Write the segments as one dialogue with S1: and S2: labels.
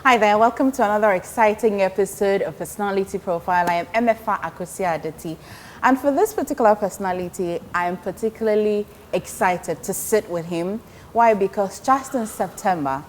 S1: Hi there, welcome to another exciting episode of Personality Profile. I am MFA Akosia Adeti, and for this particular personality, I am particularly excited to sit with him. Why? Because just in September,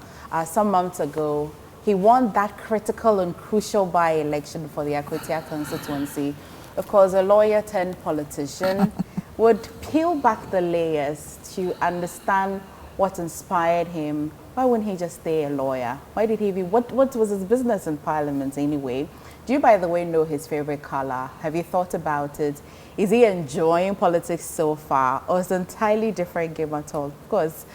S1: some months ago, he won that critical and crucial by-election for the Akosia constituency. Of course, a lawyer turned politician would peel back the layers to understand what inspired him. Why wouldn't he just stay a lawyer? Why did he what was his business in Parliament anyway? Do you, by the way, know his favorite color? Have you thought about it? Is he enjoying politics so far, or is it an entirely different game at all? Of course.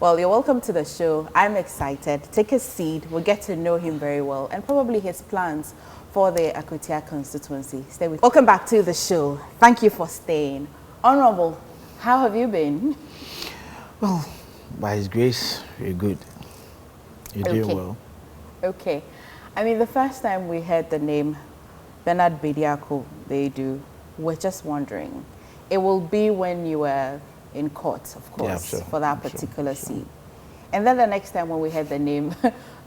S1: Well, you're welcome to the show. I'm excited. Take a seat. We'll get to know him very well and probably his plans for the Akosia constituency. Stay with me. Welcome back to the show. Thank you for staying. Honorable, how have you been?
S2: Well, by His grace, you're good. You're doing well.
S1: Okay. I mean, the first time we heard the name Benard Bediako, we're just wondering. It will be when you were in court, of course, for that particular seat. And then the next time when we heard the name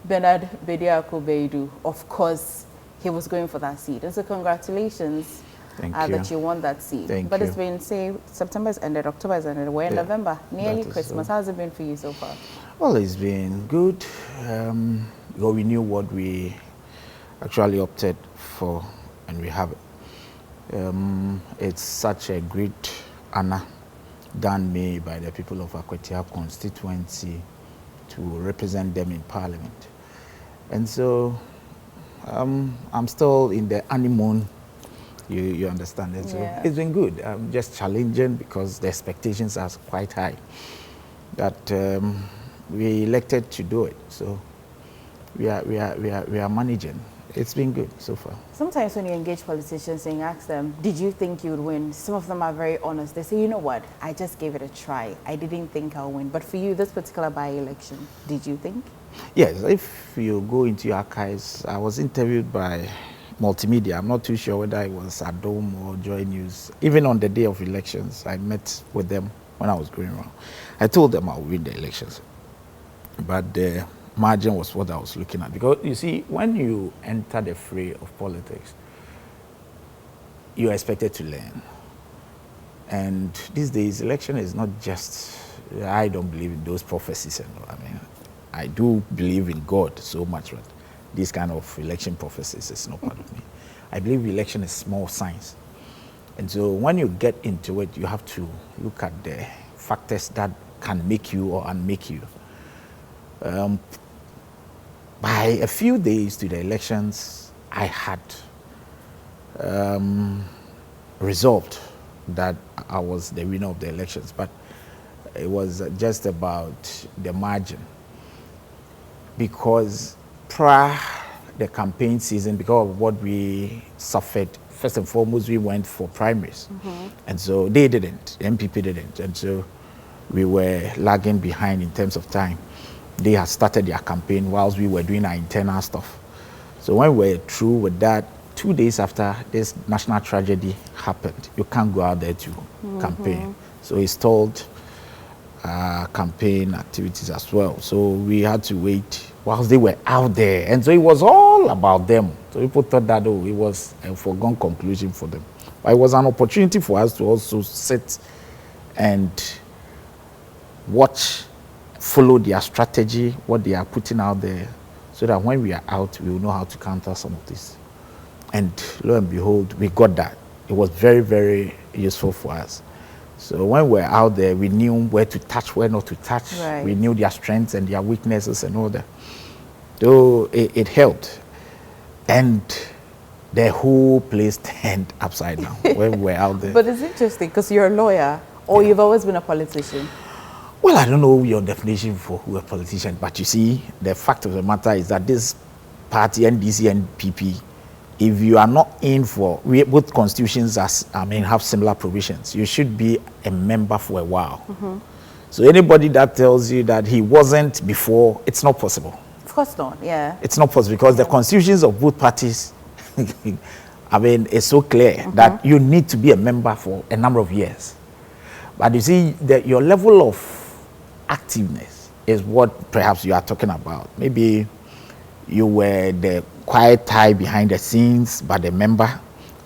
S1: Benard Bediako Beidu, of course, he was going for that seat. And so congratulations that you won that seat. But it's been, say, September's ended, October's ended, we're in November, nearly Christmas. How's it been for you so far?
S2: Well, it's been good. We knew what we actually opted for, and we have it. It's such a great honor done me by the people of Akosia constituency to represent them in Parliament. And so I'm still in the honeymoon. You understand it? So it's been good. Just challenging because the expectations are quite high. That we elected to do it. So we are managing. It's been good so far.
S1: Sometimes when you engage politicians and you ask them, did you think you would win? Some of them are very honest. They say, you know what, I just gave it a try. I didn't think I'll win. But for you, this particular by-election, did you think?
S2: Yes, if you go into your archives, I was interviewed by Multimedia. I'm not too sure whether it was Adom or JoyNews. Even on the day of elections, I met with them when I was going around. I told them I would win the elections. But the margin was what I was looking at. Because, you see, when you enter the fray of politics, you're expected to learn. And these days, election is not just, I don't believe in those prophecies. I mean, I do believe in God so much, but this kind of election prophecies is not part of me. I believe election is small science. And so when you get into it, you have to look at the factors that can make you or unmake you. By a few days to the elections, I had resolved that I was the winner of the elections, but it was just about the margin. Because prior the campaign season, because of what we suffered, first and foremost, we went for primaries. And so they didn't, the MPP didn't. And so we were lagging behind in terms of time. They had started their campaign whilst we were doing our internal stuff. So when we were through with that, 2 days after this national tragedy happened, you can't go out there to campaign. So it stalled campaign activities as well. So we had to wait whilst they were out there. And so it was all about them. So people thought that, it was a foregone conclusion for them. But it was an opportunity for us to also sit and watch, follow their strategy, what they are putting out there, so that when we are out, we will know how to counter some of this. And lo and behold, we got that. It was very, very useful for us. So when we're out there, we knew where to touch, where not to touch. Right. We knew their strengths and their weaknesses and all that. So it helped. And the whole place turned upside down when we're out there.
S1: But it's interesting because you're a lawyer, or you've always been a politician.
S2: Well, I don't know your definition for who a politician, but you see, the fact of the matter is that this party, NDC and PP, if you are not in for, both constitutions have similar provisions. You should be a member for a while. So anybody that tells you that he wasn't before, it's not possible.
S1: Of course not, yeah.
S2: It's not possible because the constitutions of both parties, it's so clear that you need to be a member for a number of years. But you see, your level of activeness is what perhaps you are talking about. Maybe you were the quiet type behind the scenes, but a member,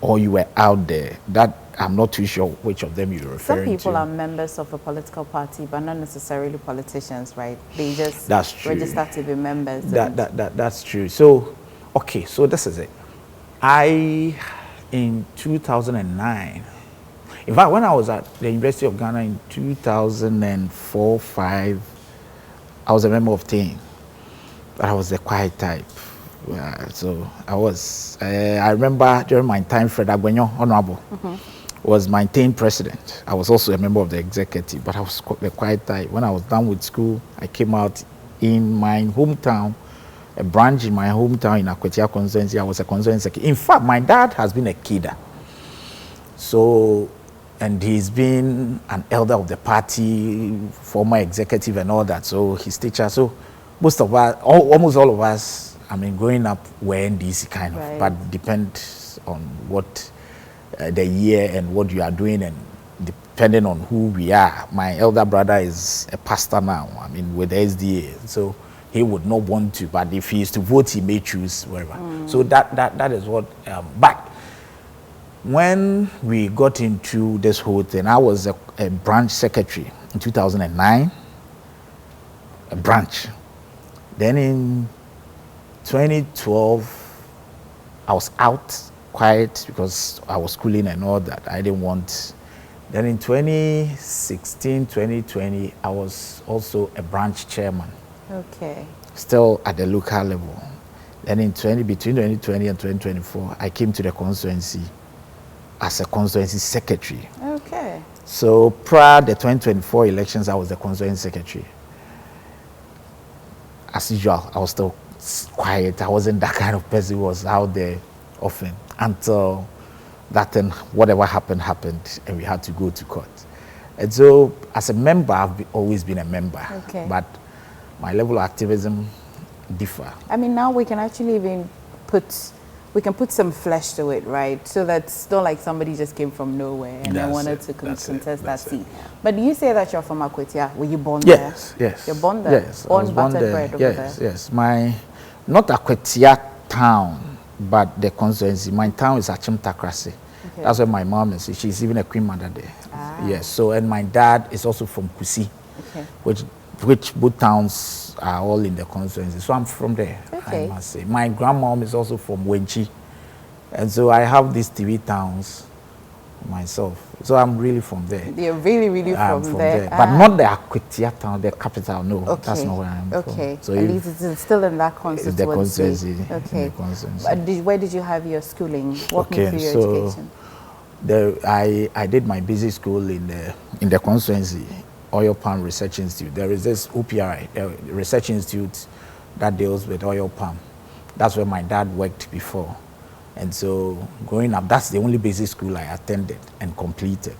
S2: or you were out there. That I'm not too sure which of them you're referring to.
S1: Some people are members of a political party, but not necessarily politicians, right? They just register to be members.
S2: That's true. So, okay, so this is it. In 2009, in fact, when I was at the University of Ghana in 2004-05, I was a member of TEAM, but I was the quiet type. So I was. I remember during my time, Fred Agbenyo, Honorable, was my TEAM president. I was also a member of the executive, but I was the quiet type. When I was done with school, I came out in my hometown, a branch in my hometown in Akwetia constituency. I was a constituency secretary. In fact, my dad has been a kidder. So, and he's been an elder of the party, former executive and all that. So his teacher. So most of us, almost all of us, I mean, growing up were NDC kind of, but depends on what the year and what you are doing, and depending on who we are. My elder brother is a pastor now, I mean, with the SDA. So he would not want to, but if he is to vote, he may choose wherever. So that is what, but when we got into this whole thing, I was a branch secretary in 2009, a branch. Then in 2012, I was out quiet because I was schooling and all that. I didn't want. Then in 2016, 2020, I was also a branch chairman.
S1: Okay.
S2: Still at the local level. Then between 2020 and 2024, I came to the constituency as a constituency secretary.
S1: Okay.
S2: So prior to the 2024 elections, I was the constituency secretary. As usual, I was still quiet. I wasn't that kind of person who was out there often until that thing, whatever happened, and we had to go to court. And so as a member, I've always been a member.
S1: Okay.
S2: But my level of activism differ.
S1: I mean, now we can actually even put some flesh to it, right? So that's not like somebody just came from nowhere and they wanted to contest that seat. But you say that you're from Akwetia. Were you born there?
S2: Yes.
S1: You're born there?
S2: Yes.
S1: Born buttered bread over there?
S2: Yes. Not Akwetia town, but the constituency. My town is Achim Takrasi. Okay. That's where my mom is. She's even a queen mother there. Yes. So, and my dad is also from Kusi, which both towns are all in the constituency. So I'm from there, I must say. My grandmom is also from Wenchi. And so I have these three towns myself. So I'm really from there.
S1: You're really from there.
S2: But not the Akwetia town, the capital. No, that's not where I'm from. So
S1: at least it's still in that constituency.
S2: The constituency.
S1: Okay.
S2: The constituency.
S1: Where did you have your schooling? Walk me through your education.
S2: I did my basic school in the constituency. Oil palm research institute. There is this OPRI, research institute that deals with oil palm. That's where my dad worked before. And so growing up, that's the only basic school I attended and completed.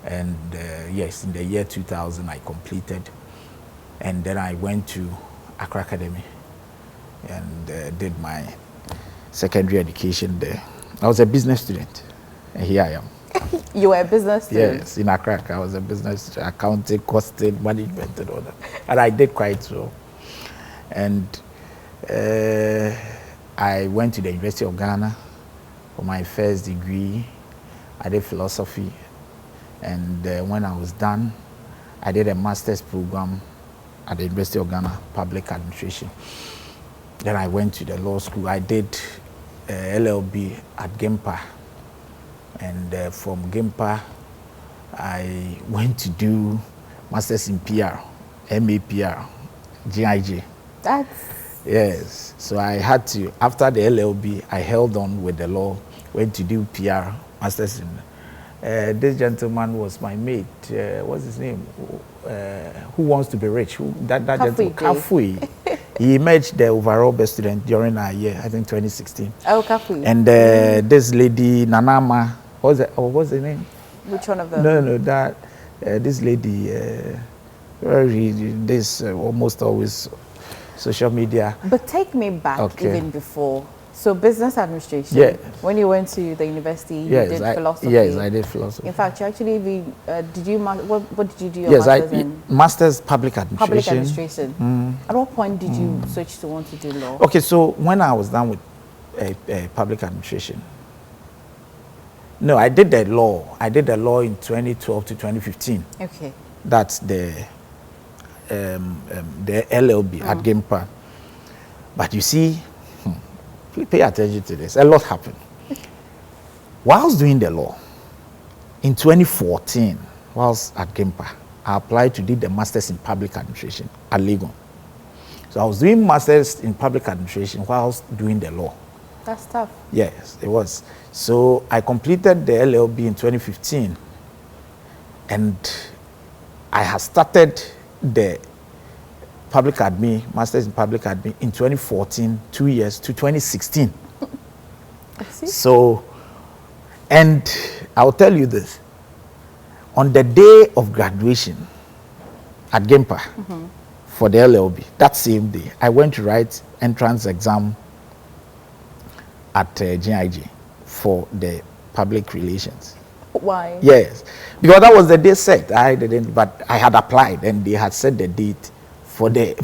S2: And yes, in the year 2000, I completed. And then I went to Accra Academy and did my secondary education there. I was a business student, and here I am.
S1: You were a business student?
S2: Yes, in Accra. I was a business student, accounting, costing, management, and all that. And I did quite well. And I went to the University of Ghana for my first degree. I did philosophy. And when I was done, I did a master's program at the University of Ghana, public administration. Then I went to the law school. I did LLB at GIMPA. And from GIMPA, I went to do masters in PR, MA PR, GIJ. Yes. So I had to, after the LLB, I held on with the law, went to do PR, masters in. This gentleman was my mate. What's his name? Who Wants to Be Rich? That gentleman, Kafui. He emerged the overall best student during our year, I think 2016.
S1: Oh, Kafui.
S2: And this lady, Nanama, what's the name?
S1: Which one of them?
S2: No, that this lady, this almost always social media.
S1: But take me back even before So business administration.
S2: Yeah.
S1: When you went to the university, you
S2: Yes,
S1: did philosophy.
S2: Yes, I did philosophy.
S1: In fact, you actually did you what did you do your
S2: yes,
S1: masters in?
S2: Masters public administration.
S1: Public administration. At what point did you switch to want to do law?
S2: Okay, so when I was done with public administration, no, I did the law. I did the law in 2012 to 2015.
S1: Okay.
S2: That's the LLB at Gimpa. But you see, please pay attention to this. A lot happened. Whilst doing the law, in 2014, whilst at Gimpa, I applied to do the Masters in Public Administration at Legon. So I was doing Masters in Public Administration whilst doing the law.
S1: That's tough.
S2: Yes, it was. So I completed the LLB in 2015, and I had started the public admin, Masters in Public Admin in 2014, 2 years to 2016.
S1: I see.
S2: So, and I'll tell you this, on the day of graduation at Gimpa for the LLB, that same day, I went to write entrance exam at GIG for the public relations.
S1: Why?
S2: Yes, because that was the day set. I didn't, but I had applied and they had set the date for the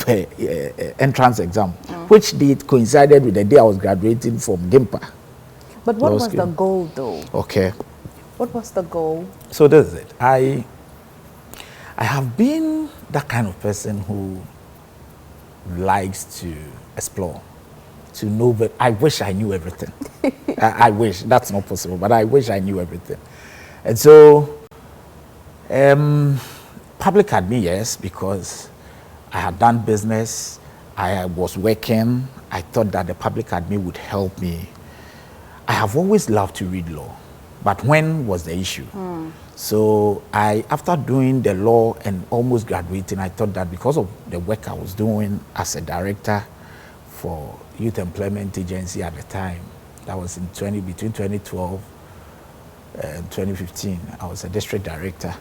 S2: entrance exam, which date coincided with the day I was graduating from Gimpa.
S1: But what was the goal, though?
S2: Okay.
S1: What was the goal?
S2: So this is it. I have been that kind of person who likes to explore, to know, but I wish I knew everything. I wish. That's not possible, but I wish I knew everything. And so, public admin, yes, because I had done business, I was working, I thought that the public admin would help me. I have always loved to read law, but when was the issue? So after doing the law and almost graduating, I thought that because of the work I was doing as a director for Youth Employment Agency at the time, that was in between 2012 and 2015, I was a district director.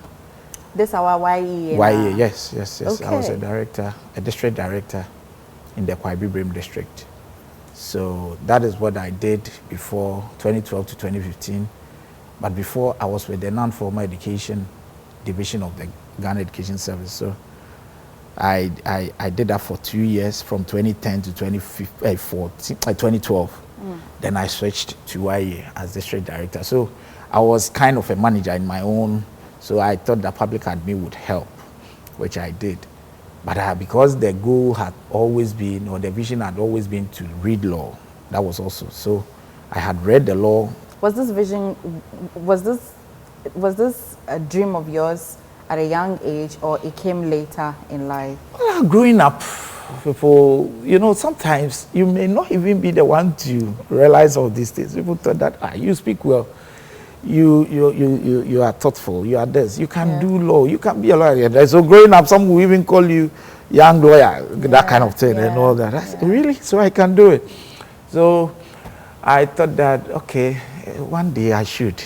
S1: This our YE.
S2: YE, yes. Okay. I was a district director in the Kwai Bibrim district. So that is what I did before 2012 to 2015. But before, I was with the non-formal education division of the Ghana Education Service. So I did that for 2 years, from 2010 to 2012. Then I switched to YE as district director. So I was kind of a manager in my own. So I thought that public admin would help, which I did. But because the goal had always been, or the vision had always been to read law, that was also. So I had read the law.
S1: Was this vision, was this a dream of yours at a young age, or it came later in life?
S2: Well, growing up, people, sometimes you may not even be the one to realize all these things. People thought that, you speak well. You are thoughtful, you are this, you can do law, you can be a lawyer. So growing up, some will even call you young lawyer, that kind of thing and all that. Really? So I can do it. So I thought that, okay, one day I should.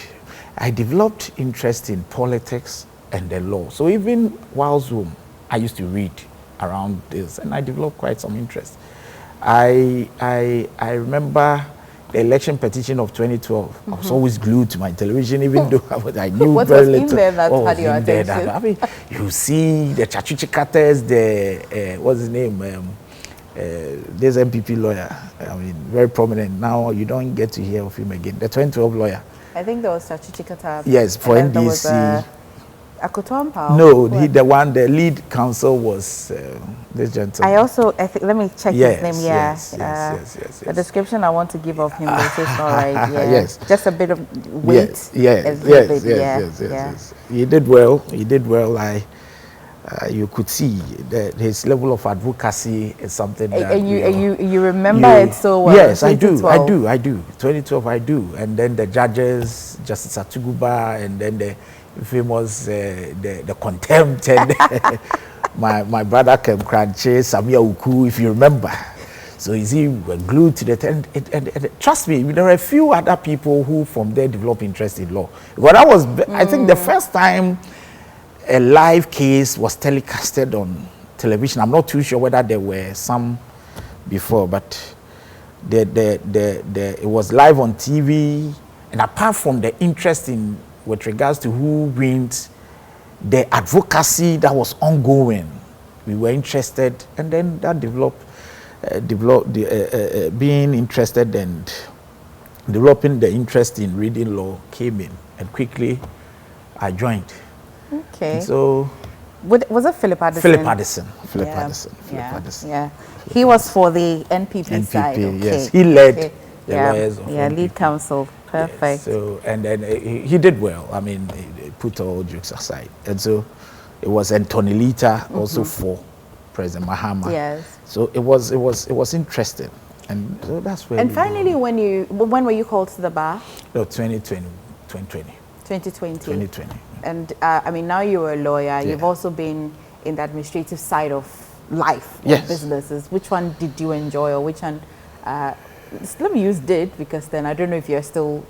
S2: I developed interest in politics and the law. So even while Zoom, I used to read around this and I developed quite some interest. I remember the election petition of 2012. I was always glued to my television, even though I knew
S1: what
S2: very
S1: was
S2: little.
S1: In there that had your attention?
S2: I mean, you see the Chachuchikates, what's his name? This MPP lawyer. I mean, very prominent. Now you don't get to hear of him again. The 2012 lawyer.
S1: I think there was Chachuchikata.
S2: Yes, for NDC.
S1: Akotompa.
S2: No, the lead counsel was this gentleman.
S1: Let me check his name.
S2: Yes.
S1: The description I want to give of him, this is all right. Yeah. Yes. Just a bit of weight.
S2: Yes. He did well. You could see that his level of advocacy is something that.
S1: And you remember it so well.
S2: Yes, I do. 2012, I do. And then the judges, Justice Atuguba, and then the famous the contempt and my brother Kem Kranche, Samia Uku, if you remember. So we were glued to the tent. And trust me, there were a few other people who from there developed interest in law. But that was, I think, the first time a live case was telecasted on television. I'm not too sure whether there were some before, but it was live on TV, and apart from the interest in with regards to who wins, the advocacy that was ongoing, we were interested, and then that being interested and developing the interest in reading law came in, and quickly I joined.
S1: Okay.
S2: And so
S1: was it Philip Addison?
S2: Philip Addison.
S1: Yeah. He was for the NPP side. Okay.
S2: Yes. He led the lawyers of NPP.
S1: Lead counsel. Perfect.
S2: Yes. So, and then he did well. I mean, he put all jokes aside. And so it was Anthony Lita also for President Mahama.
S1: Yes.
S2: So it was interesting. And so that's where.
S1: And finally, when were you called to the bar?
S2: No, 2020.
S1: And I mean, now you're a lawyer. You've also been in the administrative side of life, of businesses. Which one did you enjoy, or which one? Let me use did, because then I don't know if you still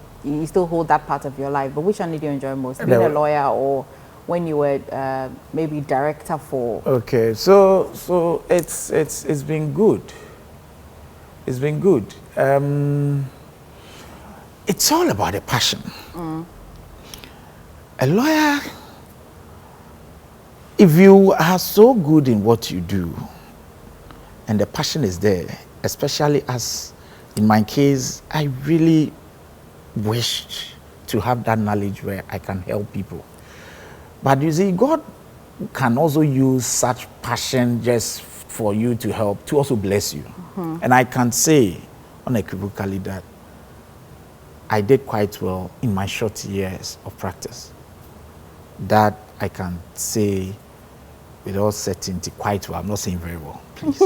S1: hold that part of your life. But which one did you enjoy most, being a lawyer or when you were maybe director for? Okay, so it's been good. It's been good. It's all about a passion. A lawyer, if you are so good in what you do, and the passion is there, especially as in my case, I really wished to have that knowledge where I can help people. But you see, God can also use such passion just for you to help, to also bless you. And I can say unequivocally that I did quite well in my short years of practice. That I can say with all certainty quite well. I'm not saying very well, please.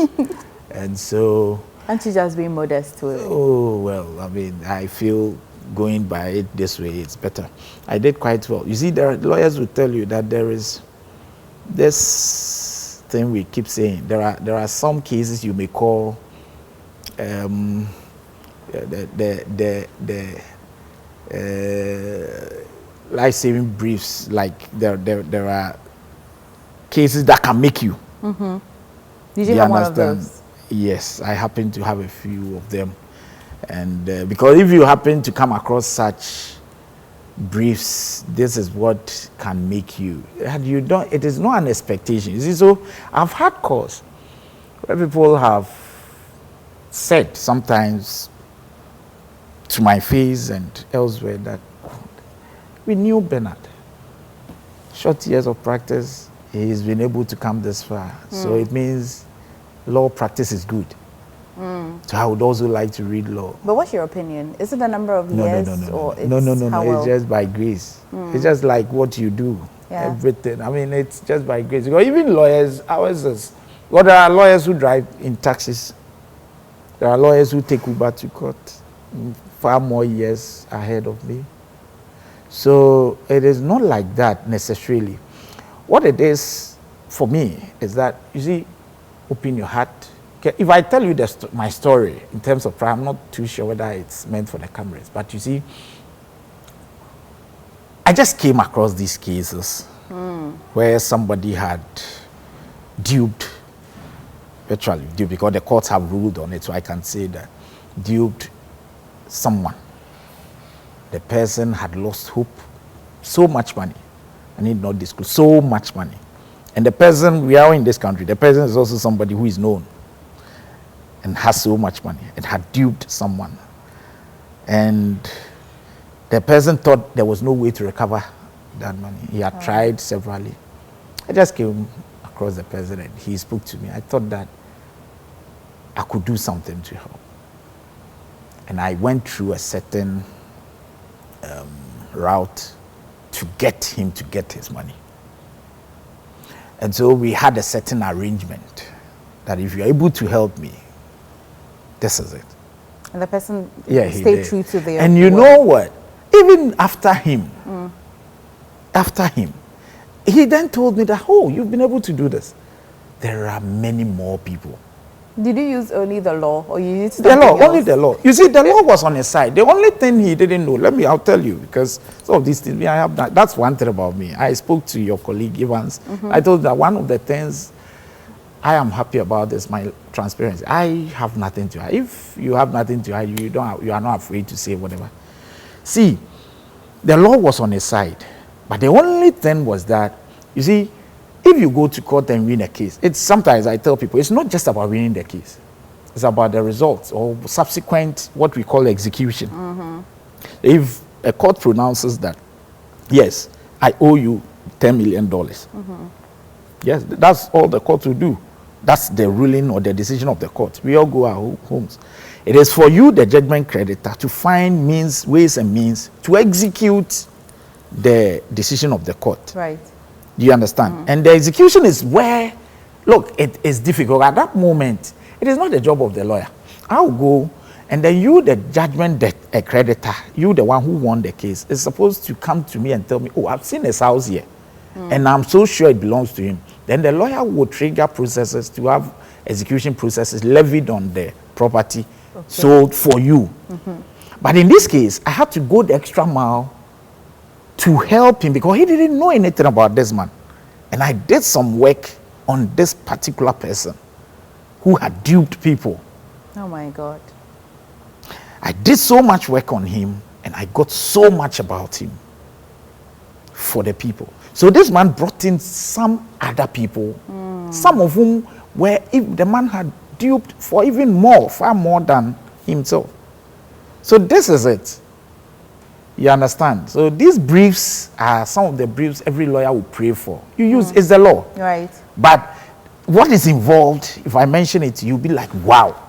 S1: And so... Aren't you just being modest to it?
S2: Oh, well, I mean, I feel going by it this way, it's better. I did quite well. You see, there are lawyers who tell you that there is this thing we keep saying. There are some cases you may call life-saving briefs. Like there are cases that can make you.
S1: Did you have one of those?
S2: Yes, I happen to have a few of them, and because if you happen to come across such briefs, this is what can make you. And you don't. It is not an expectation. You see, so I've had calls where people have said sometimes to my face and elsewhere that we knew Benard. Short years of practice, he's been able to come this far. So it means law practice is good. So I would also like to read law.
S1: But what's your opinion? Is it the number of years?
S2: No. It's just by grace. It's just like what you do. Everything. I mean, it's just by grace. Because even lawyers, there are lawyers who drive in taxis. There are lawyers who take Uber to court far more years ahead of me. So it is not like that necessarily. What it is for me is that, you see, open your heart. Okay, if I tell you my story in terms of pride, I'm not too sure whether it's meant for the cameras, but you see, I just came across these cases where somebody had virtually duped, because the courts have ruled on it, so I can say that, duped someone. The person had lost hope, so much money. I need not disclose, so much money. And the person, we are in this country, the person is also somebody who is known and has so much money and had duped someone. And the person thought there was no way to recover that money. He had tried severally. I just came across the person and he spoke to me. I thought that I could do something to help. And I went through a certain route to get him to get his money. And so we had a certain arrangement that if you're able to help me, this is it.
S1: And the person stayed true to their
S2: And you know what? Even after him, he then told me that, oh, you've been able to do this. There are many more people.
S1: Did you use only the law, or you used
S2: the law?
S1: Else?
S2: Only the law. You see, the law was on his side. The only thing he didn't know, I'll tell you, because some of these things, I have that's one thing about me. I spoke to your colleague Evans. I told that one of the things I am happy about this, my transparency. I have nothing to hide. If you have nothing to hide, you are not afraid to say whatever. See, the law was on his side, but the only thing was that, you see, if you go to court and win a case, it's sometimes I tell people, it's not just about winning the case. It's about the results or subsequent, what we call execution. If a court pronounces that, yes, I owe you $10 million. Yes, that's all the court will do. That's the ruling or the decision of the court. We all go our homes. It is for you, the judgment creditor, to find ways and means to execute the decision of the court.
S1: Right.
S2: Do you understand? And the execution is where, look, it is difficult. At that moment, it is not the job of the lawyer. I'll go, and then you, the judgment creditor, you, the one who won the case, is supposed to come to me and tell me, oh, I've seen his house here, and I'm so sure it belongs to him. Then the lawyer will trigger processes to have execution processes levied on the property sold for you. But in this case, I had to go the extra mile to help him because he didn't know anything about this man. And I did some work on this particular person who had duped people.
S1: Oh my God.
S2: I did so much work on him and I got so much about him for the people. So this man brought in some other people, some of whom were, if the man had duped for even more, far more than himself. So this is it. You understand? So these briefs are some of the briefs every lawyer will pray for. You use, it's the law.
S1: Right.
S2: But what is involved, if I mention it, you'll be like, wow.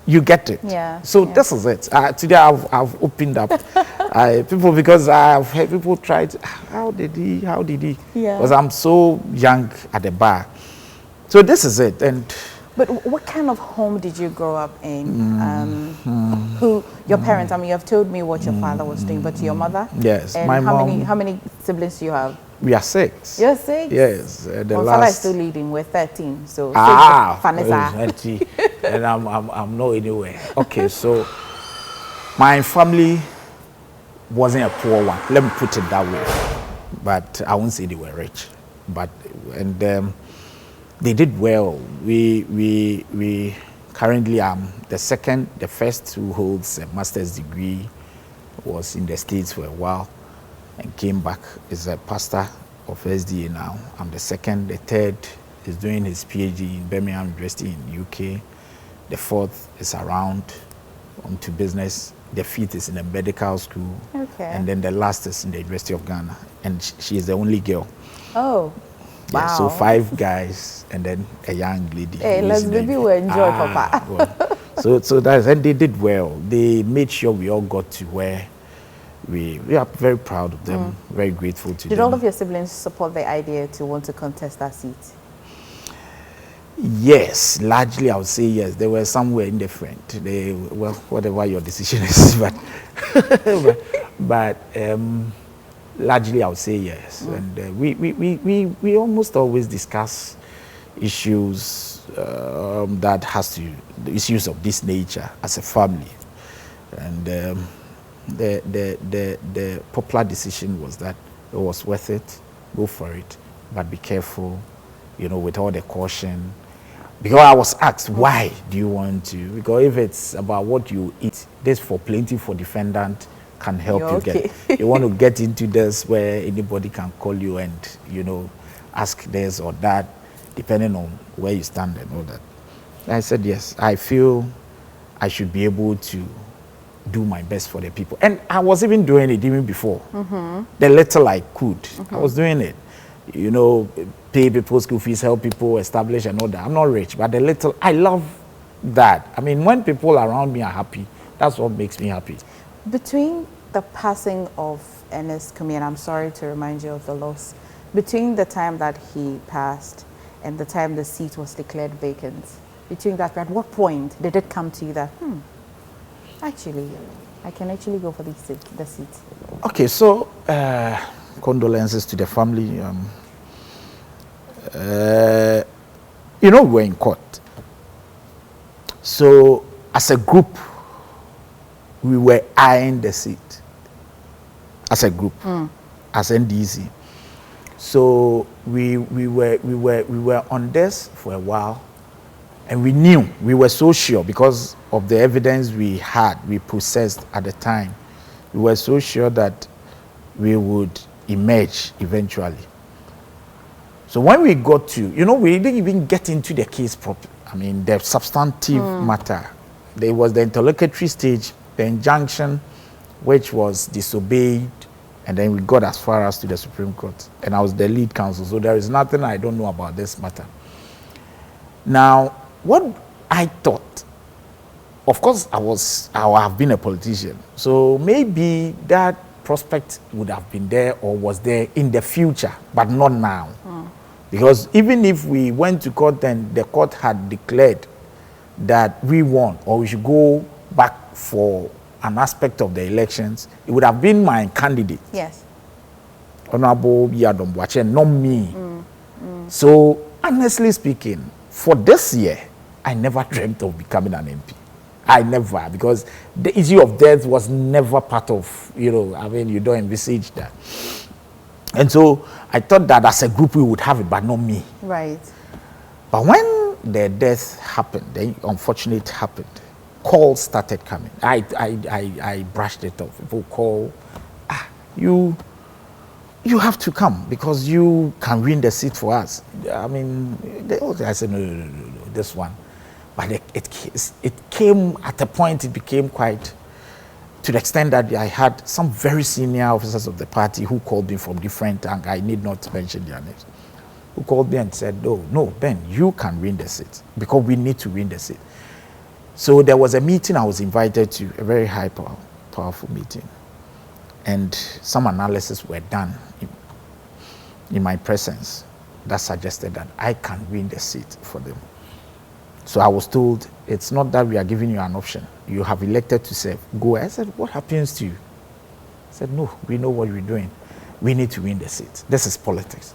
S2: You get it.
S1: Yeah.
S2: So this is it. Today I've opened up people, because I've heard people try to, how did he? Yeah. Because I'm so young at the bar. So this is it.
S1: But what kind of home did you grow up in? Who, your parents, I mean, you have told me what your father was doing, but your mother?
S2: Yes,
S1: and
S2: my mom.
S1: How many siblings do you have?
S2: We are 6.
S1: You're 6?
S2: Yes.
S1: My father is still leading. We're 13. So
S2: Vanessa. And I'm not anywhere. Okay, so my family wasn't a poor one. Let me put it that way. But I won't say they were rich. But they did well. We currently the first who holds a master's degree, was in the States for a while and came back, is a pastor of SDA now. I'm the second. The third is doing his PhD in Birmingham University in UK. The fourth is around onto business. The fifth is in a medical school. Okay. And then the last is in the University of Ghana. And she is the only girl.
S1: Oh.
S2: Yeah,
S1: wow.
S2: So 5 guys and then a young lady.
S1: Hey, let's maybe we enjoy, Papa.
S2: Well, so that's, and they did well. They made sure we all got to where we are very proud of them, very grateful to them.
S1: Did all of your siblings support the idea to want to contest that seat?
S2: Yes, largely I would say yes. They were somewhere indifferent. They, well, whatever your decision is, but largely I would say yes. And we almost always discuss issues that has to, issues of this nature as a family. And the popular decision was that it was worth it, go for it, but be careful, you know, with all the caution. Because I was asked, why do you want to? Because if it's about what you eat, this for plenty for defendant can help you get. You want to get into this where anybody can call you and, you know, ask this or that, depending on where you stand and all that. I said, yes, I feel I should be able to do my best for the people. And I was even doing it even before. The little I could, I was doing it. You know, pay people school fees, help people establish and all that. I'm not rich, but the little, I love that. I mean, when people around me are happy, that's what makes me happy.
S1: Between the passing of Ernest Kumi, and I'm sorry to remind you of the loss, between the time that he passed and the time the seat was declared vacant, between that, at what point did it come to you that, actually, I can actually go for the seat?
S2: Okay, so condolences to the family. You know, we're in court. So as a group, we were eyeing the seat. As a group, as NDC. So we were on this for a while, and we were so sure because of the evidence we possessed at the time. We were so sure that we would emerge eventually. So when we got to, we didn't even get into the case properly. I mean, the substantive matter. There was the interlocutory stage, the injunction, which was disobeyed, and then we got as far as to the Supreme Court. And I was the lead counsel, so there is nothing I don't know about this matter. Now, what I thought, of course, I have been a politician, so maybe that prospect would have been there or was there in the future, but not now. Because even if we went to court and the court had declared that we won or we should go back for an aspect of the elections, it would have been my candidate.
S1: Yes.
S2: Honorable Yadom Bwache, not me. So, honestly speaking, for this year, I never dreamt of becoming an MP. I never, because the issue of death was never part of, you don't envisage that. And so I thought that as a group we would have it, but not me.
S1: Right.
S2: But when the death happened, the unfortunate happened, calls started coming. I brushed it off. People call, you have to come because you can win the seat for us. I mean, I said, no, this one. But it came at a point, it became quite, to the extent that I had some very senior officers of the party who called me from different angles. I need not mention their names. Who called me and said, no, Ben, you can win the seat because we need to win the seat. So there was a meeting I was invited to, a very high powerful meeting. And some analysis were done in my presence that suggested that I can win the seat for them. So I was told, it's not that we are giving you an option. You have elected to serve. Go. I said, what happens to you? I said, no, we know what we're doing. We need to win the seat. This is politics.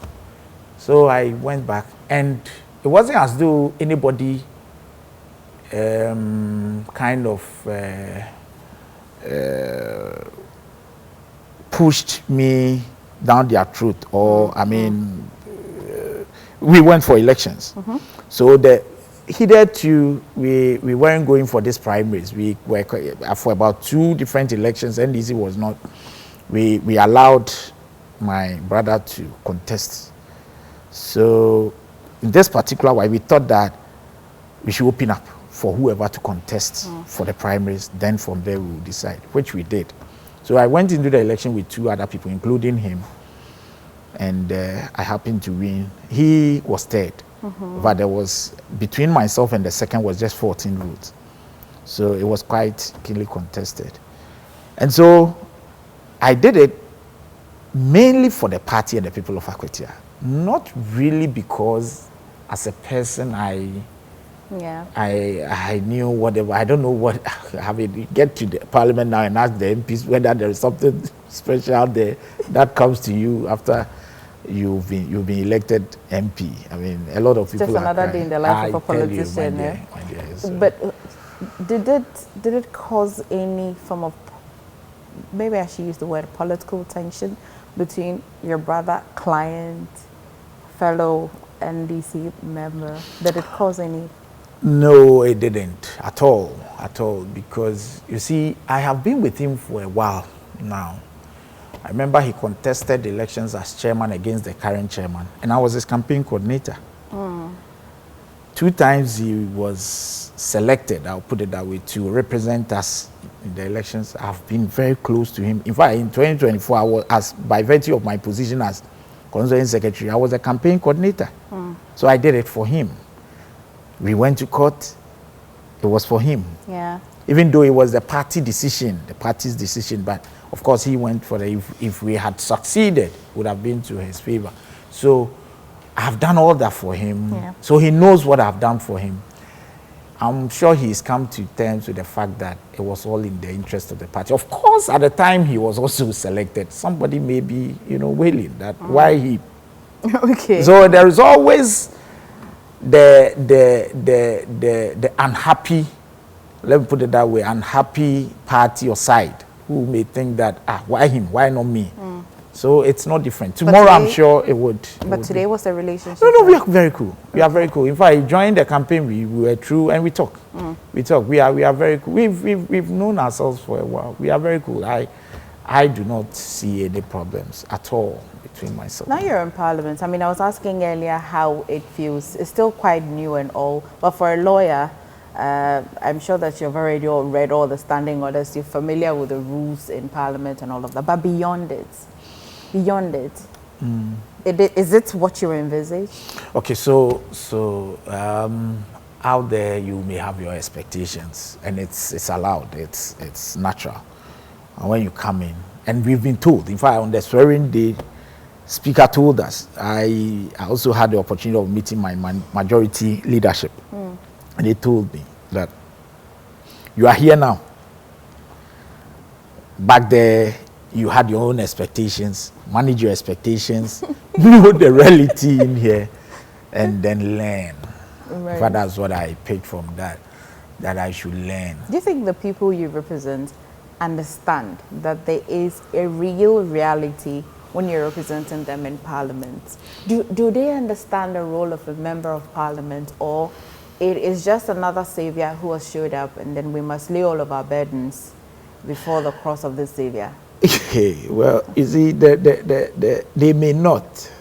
S2: So I went back, and it wasn't as though anybody pushed me down their throat, or we went for elections. So hitherto we weren't going for these primaries. We were for about 2 different elections. NDC was not. We allowed my brother to contest. So in this particular way, we thought that we should open up for whoever to contest for the primaries. Then from there we will decide, which we did. So I went into the election with 2 other people, including him, and I happened to win. He was third. But there was, between myself and the second was just 14 votes. So it was quite keenly contested. And so I did it mainly for the party and the people of Akwatia. Not really because as a person I knew whatever. I don't know what, get to the parliament now and ask the MPs whether there is something special there that comes to you after you've been elected MP. I mean, a lot of people.
S1: Just another day in the life of a politician. But did it cause any form of, maybe I should use the word political tension between your brother, client, fellow NDC member? Did it cause any?
S2: No, it didn't at all, because you see, I have been with him for a while now. I remember he contested the elections as chairman against the current chairman, and I was his campaign coordinator. 2 times he was selected, I'll put it that way, to represent us in the elections. I've been very close to him. In fact, in 2024, I was, by virtue of my position as constituent secretary, I was a campaign coordinator. So I did it for him. We went to court, it was for him. Yeah. Even though it was the party's decision, but of course he went for the, if we had succeeded, it would have been to his favor. So I've done all that for him. Yeah. So he knows what I've done for him. I'm sure he's come to terms with the fact that it was all in the interest of the party. Of course, at the time he was also selected, somebody may be, wailing that why he. Okay. So there is always the unhappy, let me put it that way, unhappy party or side who may think that, why him, why not me? So it's not different. Tomorrow, I'm sure it would.
S1: But today, what's the relationship?
S2: No, we are very cool. We are very cool. In fact, I joined the campaign, we were through, and we talk. We talk. We are very cool. We've known ourselves for a while. We are very cool. I do not see any problems at all between myself.
S1: Now you're in Parliament. I mean, I was asking earlier how it feels. It's still quite new and all, but for a lawyer, I'm sure that you've already all read all the standing orders. You're familiar with the rules in Parliament and all of that. But beyond it, is it what you envisage? Okay,
S2: so out there you may have your expectations, and it's allowed. It's natural. And when you come in, and we've been told, in fact, on the swearing day, Speaker told us, I also had the opportunity of meeting my majority leadership. And they told me that you are here now. Back there, you had your own expectations, manage your expectations, know the reality in here, and then learn. Right. But that's what I picked from that I should learn.
S1: Do you think the people you represent understand that there is a real reality when you're representing them in Parliament? Do they understand the role of a member of Parliament, or it is just another savior who has showed up and then we must lay all of our burdens before the cross of the savior?
S2: Well, you see, they may not.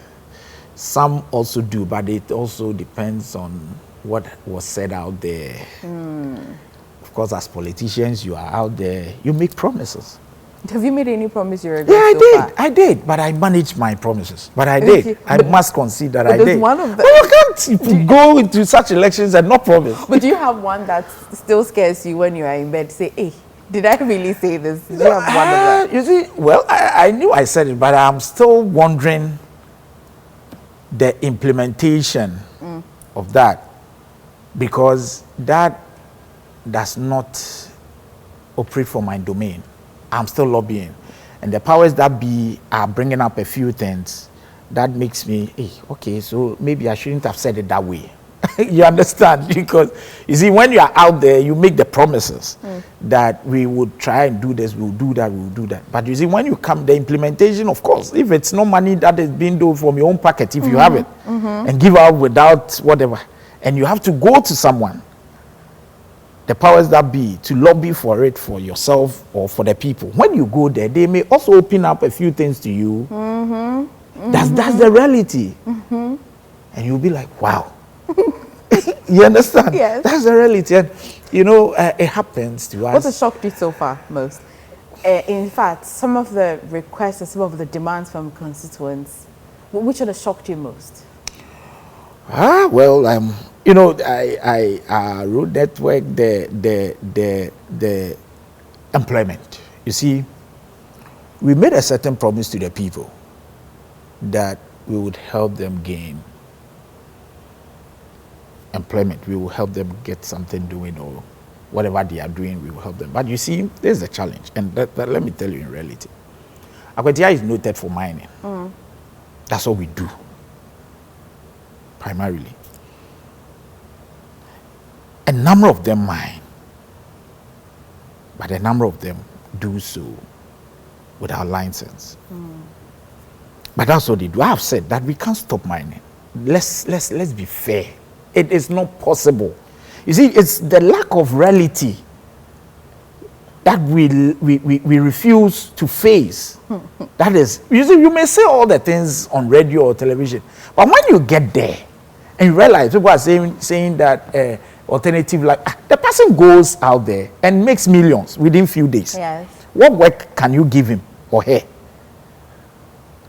S2: Some also do, but it also depends on what was said out there. Of course, as politicians, you are out there, you make promises.
S1: Have you made any promise you're
S2: I did, but I managed my promises. But I did. I must concede that I did.
S1: One of them.
S2: But you can't go into such elections and not promise.
S1: But do you have one that still scares you when you are in bed? Say, hey, did I really say this? Do you have one of that?
S2: You see, well, I knew I said it, but I'm still wondering the implementation of that, because that does not operate for my domain. I'm still lobbying, and the powers that be are bringing up a few things that makes me, hey, okay, so maybe I shouldn't have said it that way. You understand? Because you see, when you are out there, you make the promises that we would try and do this, we'll do that, we'll do that. But you see, when you come, the implementation, of course, if it's no money that is being done from your own pocket, if you have it, and give out without whatever, and you have to go to someone, the powers that be, to lobby for it for yourself or for the people. When you go there, they may also open up a few things to you. That's the reality. And you'll be like, wow. You understand?
S1: Yes.
S2: That's the reality. And, you know, it happens to us.
S1: What has shocked you so far most? In fact, some of the requests and some of the demands from constituents, which would have shocked you most?
S2: Well, you know, I road network, the employment. You see, we made a certain promise to the people that we would help them gain employment. We will help them get something doing, or whatever they are doing, we will help them. But you see, there's a challenge, and that let me tell you in reality. Akwatia is noted for mining. That's what we do, primarily. A number of them mine, but a number of them do so without license. But that's what they do. I have said that we can't stop mining. Let's be fair. It is not possible. You see, it's the lack of reality that we refuse to face. That is, you see, you may say all the things on radio or television, but when you get there and you realize people are saying that alternative life, the person goes out there and makes millions within few days.
S1: Yes.
S2: What work can you give him or her?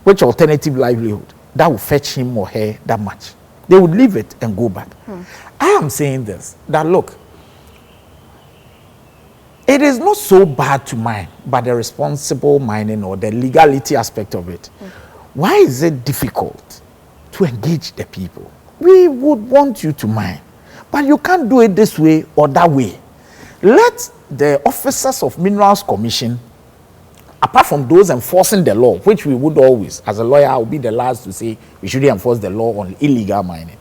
S2: Which alternative livelihood that will fetch him or her that much? They would leave it and go back. I am saying this, that look, it is not so bad to mine, but the responsible mining or the legality aspect of it. Why is it difficult to engage the people? We would want you to mine, but you can't do it this way or that way. Let the officers of Minerals Commission, apart from those enforcing the law, which we would always, as a lawyer, I will be the last to say we should enforce the law on illegal mining.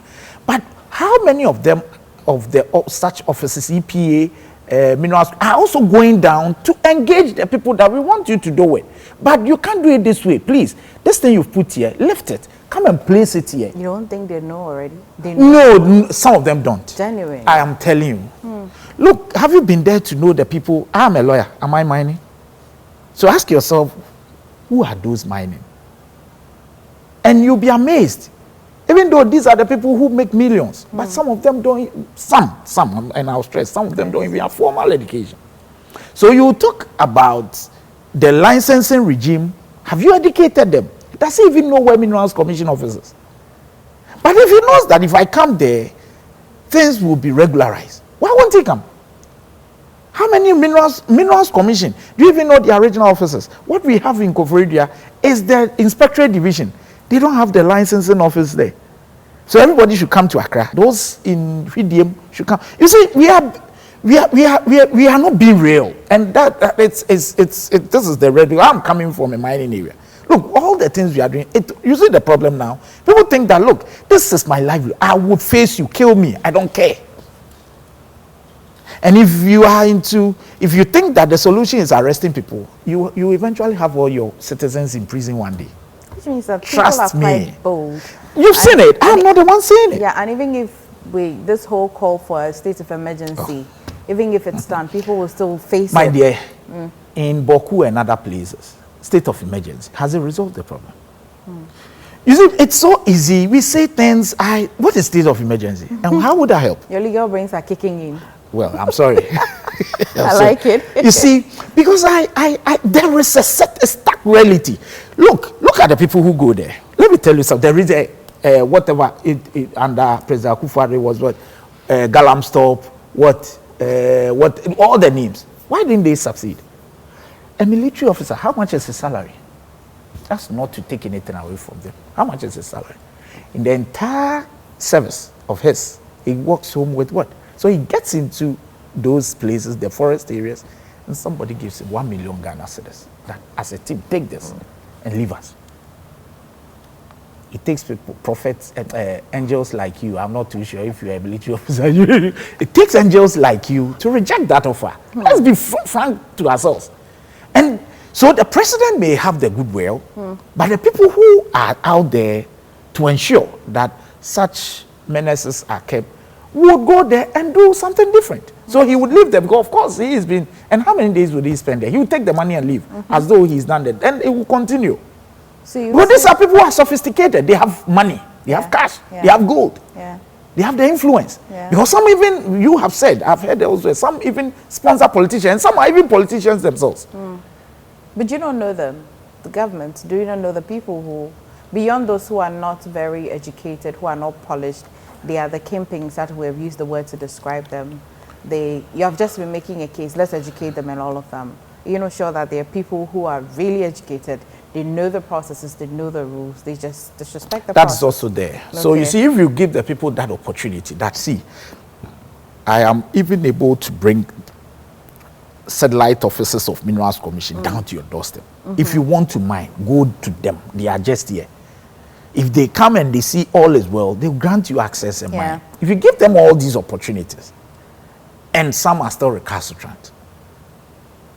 S2: But how many of them, of such officers, EPA, minerals, are also going down to engage the people that we want you to do it? But you can't do it this way, please. This thing you've put here, lift it. Come and place it here.
S1: You don't think they know already? They know.
S2: No, some of them don't.
S1: Genuine.
S2: I am telling you. Look, have you been there to know the people? I'm a lawyer. Am I mining? So ask yourself, who are those mining? And you'll be amazed. Even though these are the people who make millions, but some of them don't, some, and I'll stress, some of them don't even have formal education. So you talk about the licensing regime. Have you educated them? Does he even know where Minerals Commission offices? But if he knows that if I come there, things will be regularized, why won't he come? How many Minerals Commission? Do you even know the original offices? What we have in Koforidua is the Inspectorate Division. They don't have the licensing office there. So everybody should come to Accra. Those in VDM should come. You see, we are not being real. And this is the red. I'm coming from a mining area. Look, all the things we are doing, you see the problem now. People think that, look, this is my livelihood. I would face you, kill me. I don't care. And if you think that the solution is arresting people, you eventually have all your citizens in prison one day.
S1: Which means that people are quite bold.
S2: You've seen it. I'm not the one saying it.
S1: Yeah, and even if this whole call for a state of emergency, even if it's done, people will still face it.
S2: My dear, in Boku and other places, state of emergency, has it resolved the problem? You see, it's so easy. We say things, what is state of emergency? And how would that help?
S1: Your legal brains are kicking in.
S2: Well, I'm sorry.
S1: I like it.
S2: You see, because there is a stark reality. Look at the people who go there. Let me tell you something. There is whatever under President Akufo-Addo was what Galam Stop, what all the names. Why didn't they succeed? A military officer, how much is his salary? That's not to take anything away from them. How much is his salary? In the entire service of his, he walks home with what? So he gets into those places, the forest areas, and somebody gives him 1 million Ghana cedis. That as a team, take this and leave us. It takes people, prophets, angels like you. I'm not too sure if you're a military officer. It takes angels like you to reject that offer. Let's be frank to ourselves. And so the president may have the goodwill, but the people who are out there to ensure that such menaces are kept would go there and do something different. So he would leave them because, of course, he has been. And how many days would he spend there? He would take the money and leave as though he's done it. And it will continue. So but these are people who are sophisticated. They have money. They have cash. They have gold. They have the influence. Because some even, you have said, I've heard elsewhere, some even sponsor politicians. Some are even politicians themselves.
S1: But you don't know them, the government. Do you not know the people who, beyond those who are not very educated, who are not polished, they are the kingpins that we have used the word to describe them. You have just been making a case, let's educate them and all of them. You're not sure that there are people who are really educated. They know the processes, they know the rules, they just disrespect the process.
S2: That's also there. Okay. So you see, if you give the people that opportunity, I am even able to bring satellite officers of Minerals Commission down to your doorstep. If you want to mine, go to them. They are just here. If they come and they see all is well, they'll grant you access and mine. If you give them all these opportunities, and some are still recalcitrant,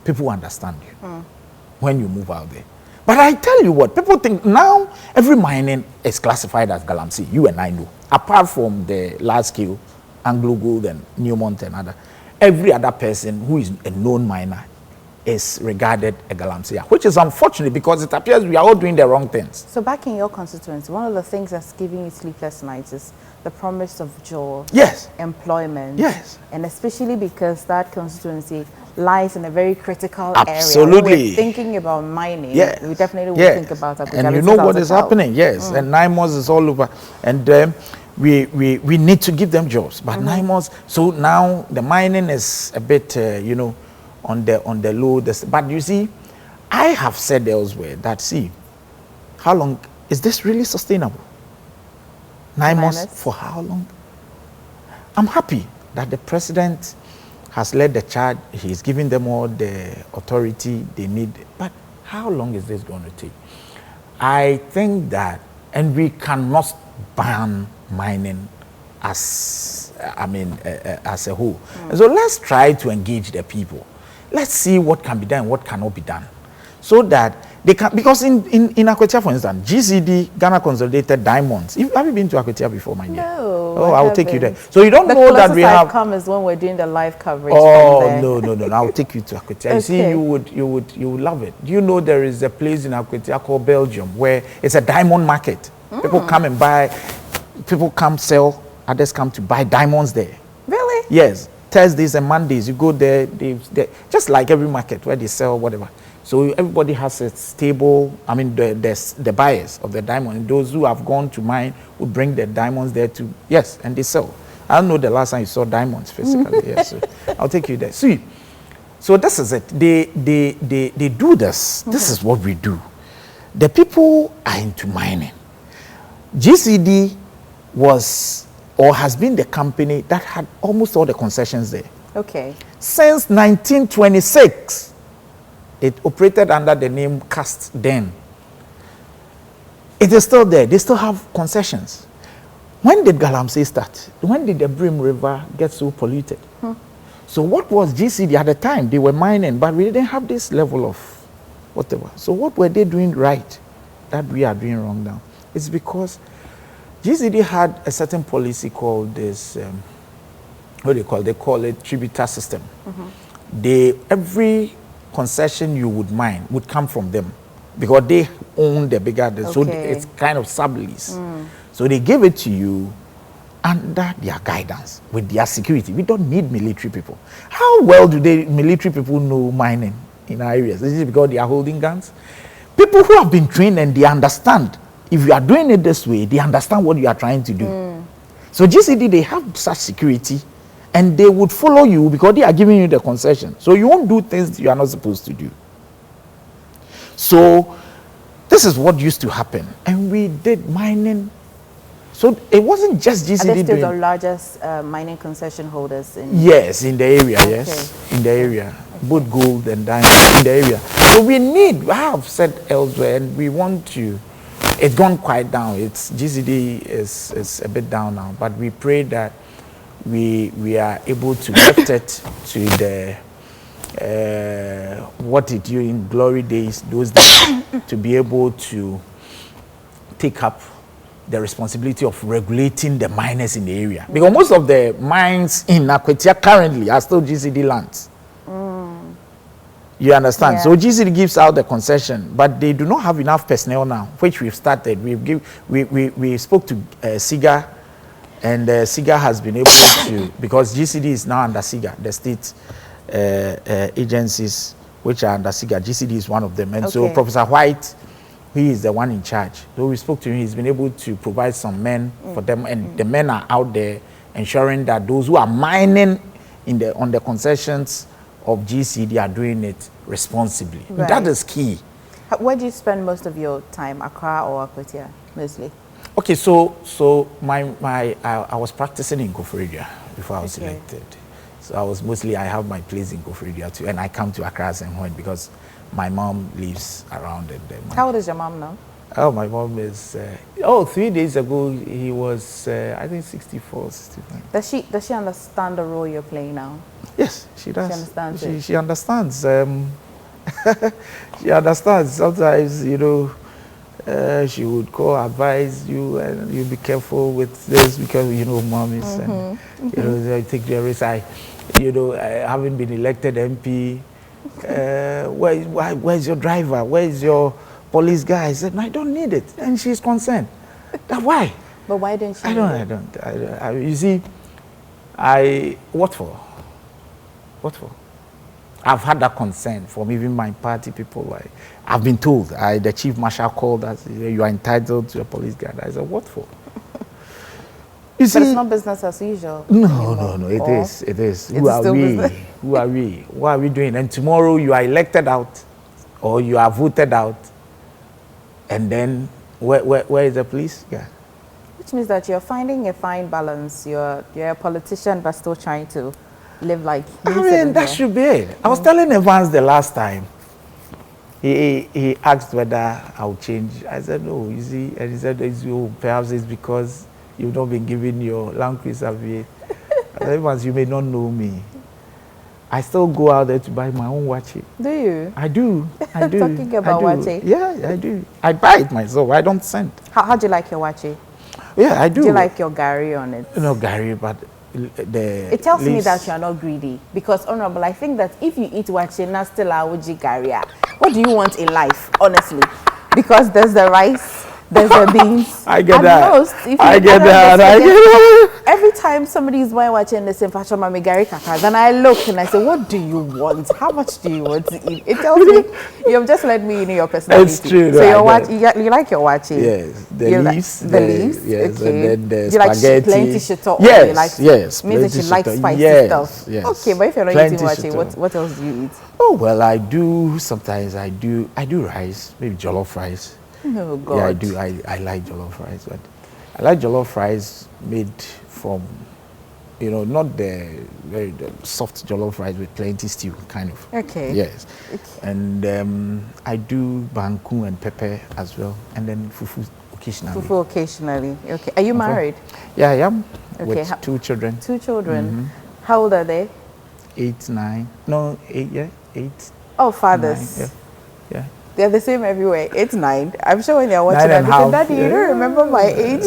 S2: people understand you when you move out there. But I tell you what, people think now every mining is classified as Galamsey. You and I know. Apart from the large scale, Anglo Gold and Newmont and other, every other person who is a known miner is regarded a Galamsey, which is unfortunate because it appears we are all doing the wrong things.
S1: So back in your constituency, one of the things that's giving you sleepless nights is the promise of job, employment, and especially because that constituency lies in a very critical area. When we're thinking about mining, we definitely will think about that.
S2: And you know what is happening, and 9 months is all over. And we need to give them jobs, but 9 months. So now the mining is a bit, on the low. But you see, I have said elsewhere that, how long is this really sustainable? 9 months for how long? I'm happy that the president has led the charge. He's giving them all the authority they need. But how long is this going to take? I think that, and we cannot ban mining as a whole. So let's try to engage the people. Let's see what can be done, what cannot be done. so that they can, because in Akwetia, for instance, GCD, Ghana Consolidated Diamonds. Have you been to Akwetia before, my dear?
S1: No.
S2: Oh, I'll take you there. So you don't know that we have.
S1: The closest I've come is when we're doing the live coverage.
S2: Oh,
S1: from there.
S2: no. I'll take you to Akwetia. You see, you would love it. Do you know there is a place in Akwetia called Belgium where it's a diamond market? People come and buy, people come sell, others come to buy diamonds there.
S1: Really?
S2: Yes. Thursdays and Mondays, you go there, they just like every market where they sell whatever. So everybody has a stable, I mean, the buyers of the diamond, and those who have gone to mine would bring their diamonds there to, yes, and they sell. I don't know the last time you saw diamonds physically. Yes, so I'll take you there. See, so this is it. They do this. This is what we do. The people are into mining. GCD was or has been the company that had almost all the concessions there.
S1: Okay.
S2: Since 1926, it operated under the name Cast then. It is still there. They still have concessions. When did Galamsey start? When did the Brim River get so polluted? So what was GCD at the time? They were mining, but we didn't have this level of whatever. So what were they doing right that we are doing wrong now? It's because GCD had a certain policy called this, what do you call it? They call it tributor system. Every concession you would mine would come from them because they own the bigger, so it's kind of sublease. So they give it to you under their guidance with their security. We don't need military people. How well do military people know mining in our areas? Is it because they are holding guns? People who have been trained and they understand. If you are doing it this way, they understand what you are trying to do. So GCD, they have such security and they would follow you because they are giving you the concession. So you won't do things you are not supposed to do. So this is what used to happen. And we did mining. So it wasn't just GCD. Are they
S1: still the largest mining concession holders?
S2: Yes, in the area, yes. In the area. Both gold and diamond in the area. So I have said elsewhere, and we want to, it's gone quite down. GCD is a bit down now, but we pray that we are able to lift it to the what it do in glory days, those days, to be able to take up the responsibility of regulating the miners in the area. Because most of the mines in Akwetia currently are still GCD lands. You understand? Yeah. So GCD gives out the concession, but they do not have enough personnel now, which we've started. We spoke to SIGA, and SIGA has been able to, because GCD is now under SIGA, the state agencies which are under SIGA. GCD is one of them. And so Professor White, he is the one in charge. So we spoke to him. He's been able to provide some men for them, and the men are out there ensuring that those who are mining on the concessions of GCD are doing it responsibly. Right. That is key.
S1: Where do you spend most of your time, Accra or Akwetia, mostly?
S2: Okay, so I was practicing in Koforidua before I was elected. So I have my place in Koforidua too, and I come to Accra and when because my mom lives around it.
S1: How old is your mom now?
S2: Oh, my mom is, 3 days ago, he was, I think 64, 65.
S1: Does she understand the role you're playing now?
S2: Yes, she does.
S1: She understands it?
S2: She understands. She understands. Sometimes, she would call, advise you, and you be careful with this because, mom is, and, they take the risk. I haven't been elected MP. Where's your driver? Where's your police guy? I said, no, I don't need it. And she's concerned. Why?
S1: But why didn't she?
S2: I don't. You see, what for? What for? I've had that concern from even my party people. I've been told, the chief marshal called us, you are entitled to a police guard. I said, what for?
S1: But it's not business as usual.
S2: No, it is. Who are we? Who are we? What are we doing? And tomorrow you are elected out or you are voted out. And then where is the police? Yeah.
S1: Which means that you're finding a fine balance. You're a politician but still trying to live like
S2: that should be it. I was telling Evans the last time. He asked whether I'll change. I said no, you see, and he said perhaps it's because you've not been given your Land Cruiser V8. I said, Evans, you may not know me. I still go out there to buy my own waakye.
S1: Do you?
S2: I do. I do.
S1: Talking about waakye.
S2: Yeah, I do. I buy it myself. I don't send.
S1: How do you like your waakye?
S2: Yeah, I do.
S1: Do you like your gari on it?
S2: No, gari, but
S1: it tells me that you are not greedy. Because, Honorable, I think that if you eat waakye, not still awuji gari, what do you want in life, honestly? Because there's the rice, there's the beans.
S2: I get that.
S1: I get that. Every time somebody is buying waakye in the same fashion, mami gari kaka, then I look and I say, what do you want? How much do you want to eat? It tells me you have just let me in your personality.
S2: It's true.
S1: So your waakye, you like your waakye?
S2: Yes, the leaves.
S1: The leaves.
S2: Yes,
S1: okay.
S2: And then the
S1: you
S2: spaghetti.
S1: Like plenty shito.
S2: Yes, yes.
S1: Means that you like spicy stuff.
S2: Yes.
S1: Okay, but if you're not eating waakye, what else do you eat?
S2: Oh well, I do. Sometimes I do rice, maybe jollof rice.
S1: Oh God.
S2: Yeah, I do. I like jollof rice, but I like jollof rice made from, not the very soft jollof rice with plenty stew, kind of.
S1: Okay.
S2: Yes.
S1: Okay.
S2: And I do banku and pepper as well, and then fufu occasionally.
S1: Fufu occasionally. Okay. Are you married?
S2: Yeah, I am.
S1: Okay.
S2: With 2 children.
S1: 2 children. How old are they?
S2: 8, 9. No, 8. Yeah, 8.
S1: Oh, fathers.
S2: 9, yeah.
S1: They're the same everywhere. 8, 9. I'm sure when they're watching,
S2: 9 and
S1: they say, Daddy, you don't remember my age.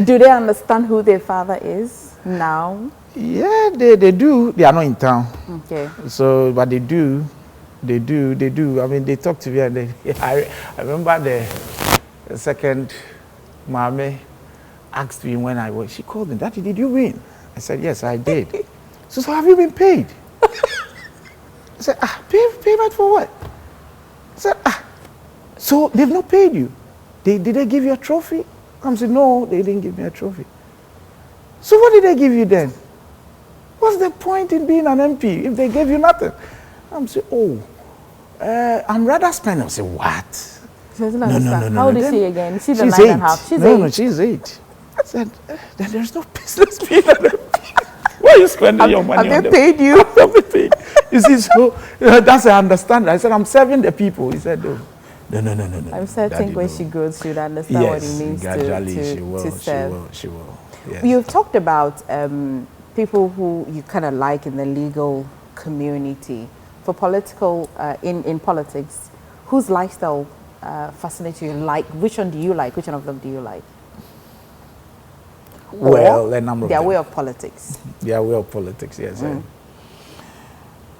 S1: Do they understand who their father is now?
S2: Yeah, they do. They are not in town.
S1: Okay.
S2: So, but they do. They do. I mean, they talk to me and I remember the second Mame asked me when she called me, Daddy, did you win? I said, yes, I did. So have you been paid? I said, payment for what? I said, so they've not paid you? Did they give you a trophy? I said, no, they didn't give me a trophy. So what did they give you then? What's the point in being an MP if they gave you nothing? I'm saying, I'm rather spending. I say, what?
S1: No. How old is she again? She's
S2: 8.
S1: 9.5. She's 8.
S2: No, she's 8. I said, then there's no business being an MP. Why are you spending your money on them?
S1: Have they paid you?
S2: Have they paid? You see, so that's I understand. I said, I'm serving the people. He said, no.
S1: I'm certain when she grows, she'll understand what it means to serve.
S2: She will. Yes.
S1: You've talked about people who you kind of like in the legal community. For political, in politics, whose lifestyle fascinates you? Like, which one do you like? Which one of them do you like?
S2: Well, a number of them.
S1: Their way of politics.
S2: Their way of politics, yes.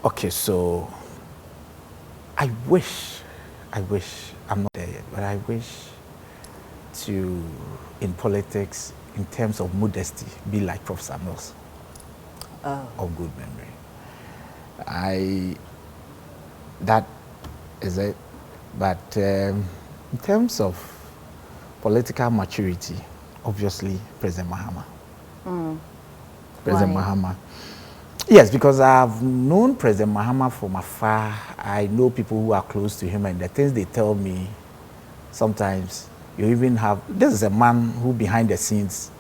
S2: Okay, so I wish, I'm not there yet, but I wish to, in politics, in terms of modesty, be like Professor Mills of good memory. That is it. But in terms of political maturity, obviously, President Mahama. President Mahama. Yes, because I've known President Mahama from afar. I know people who are close to him, and the things they tell me, sometimes you even have, this is a man who behind the scenes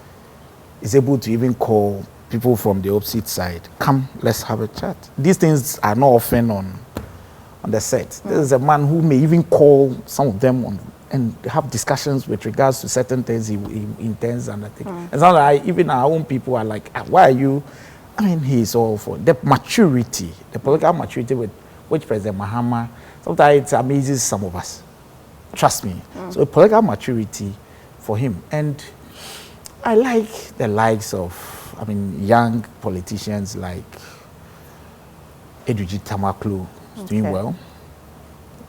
S2: is able to even call people from the opposite side, come, let's have a chat. These things are not often on the set. This is a man who may even call some of them on and have discussions with regards to certain things he intends and I think. It's not like even our own people are like, why are you? I mean, he's all for the maturity, the political maturity with which President Mahama, sometimes it amazes some of us. Trust me. So political maturity for him. And I like the likes of, young politicians like Edwiji Tamaklo, who's doing well.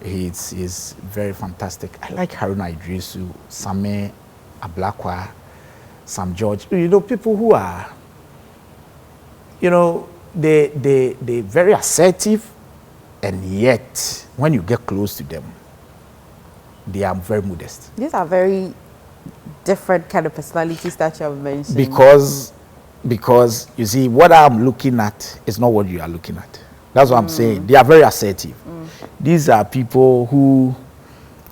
S2: He's very fantastic. I like Haruna Idrisu, Same Ablakwa, Sam George. People who are, they're very assertive, and yet when you get close to them, they are very modest.
S1: These are very different kind of personalities that you have mentioned.
S2: Because you see, what I'm looking at is not what you are looking at. That's what I'm saying. They are very assertive. These are people who,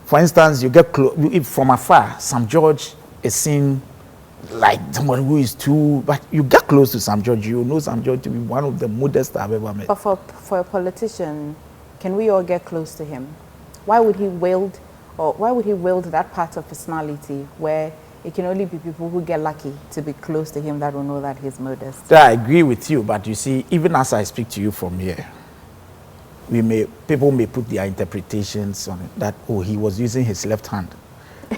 S2: for instance, you get close from afar. Sam George is seen like someone who is too, but you get close to Sam George, you know Sam George to be one of the modest I've ever met.
S1: But for a politician, can we all get close to him? Why would he wield that part of personality where it can only be people who get lucky to be close to him that will know that he's modest.
S2: So I agree with you, but you see, even as I speak to you from here, people may put their interpretations on it that, oh, he was using his left hand.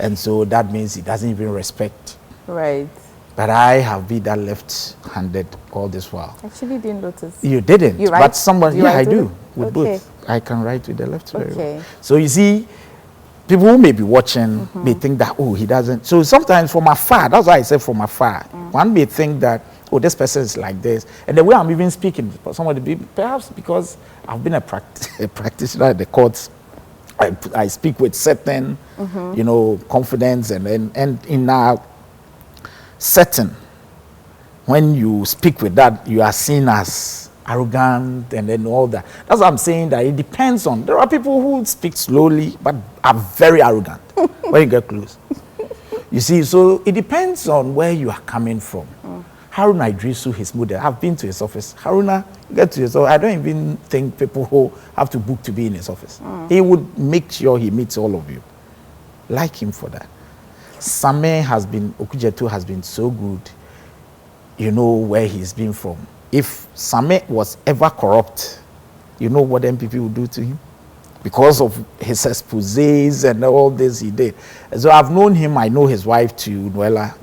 S2: And so that means he doesn't even respect.
S1: Right.
S2: But I have been that left-handed all this while.
S1: Actually didn't notice.
S2: You didn't.
S1: You write?
S2: But somebody, yeah, I do. With
S1: okay.
S2: both. I can write with the left very well.
S1: Okay.
S2: So you see, people who may be watching may think that, oh, he doesn't. So sometimes from afar, that's why I said from afar, one may think that, oh, this person is like this. And the way I'm even speaking, somebody, perhaps because I've been a practitioner at the courts, I speak with certain, you know, confidence, and in our setting, when you speak with that, you are seen as arrogant and then all that. That's what I'm saying, that it depends on. There are people who speak slowly but are very arrogant when you get close. You see, so it depends on where you are coming from. Haruna Idrisu, his model, I've been to his office. Haruna, get to his office. I don't even think people who have to book to be in his office. He would make sure he meets all of you. Like him for that. Same Okujetu has been so good, you know where he's been from. If Same was ever corrupt, you know what MPP would do to him? Because of his exposés and all this he did. And so I've known him, I know his wife to Noella.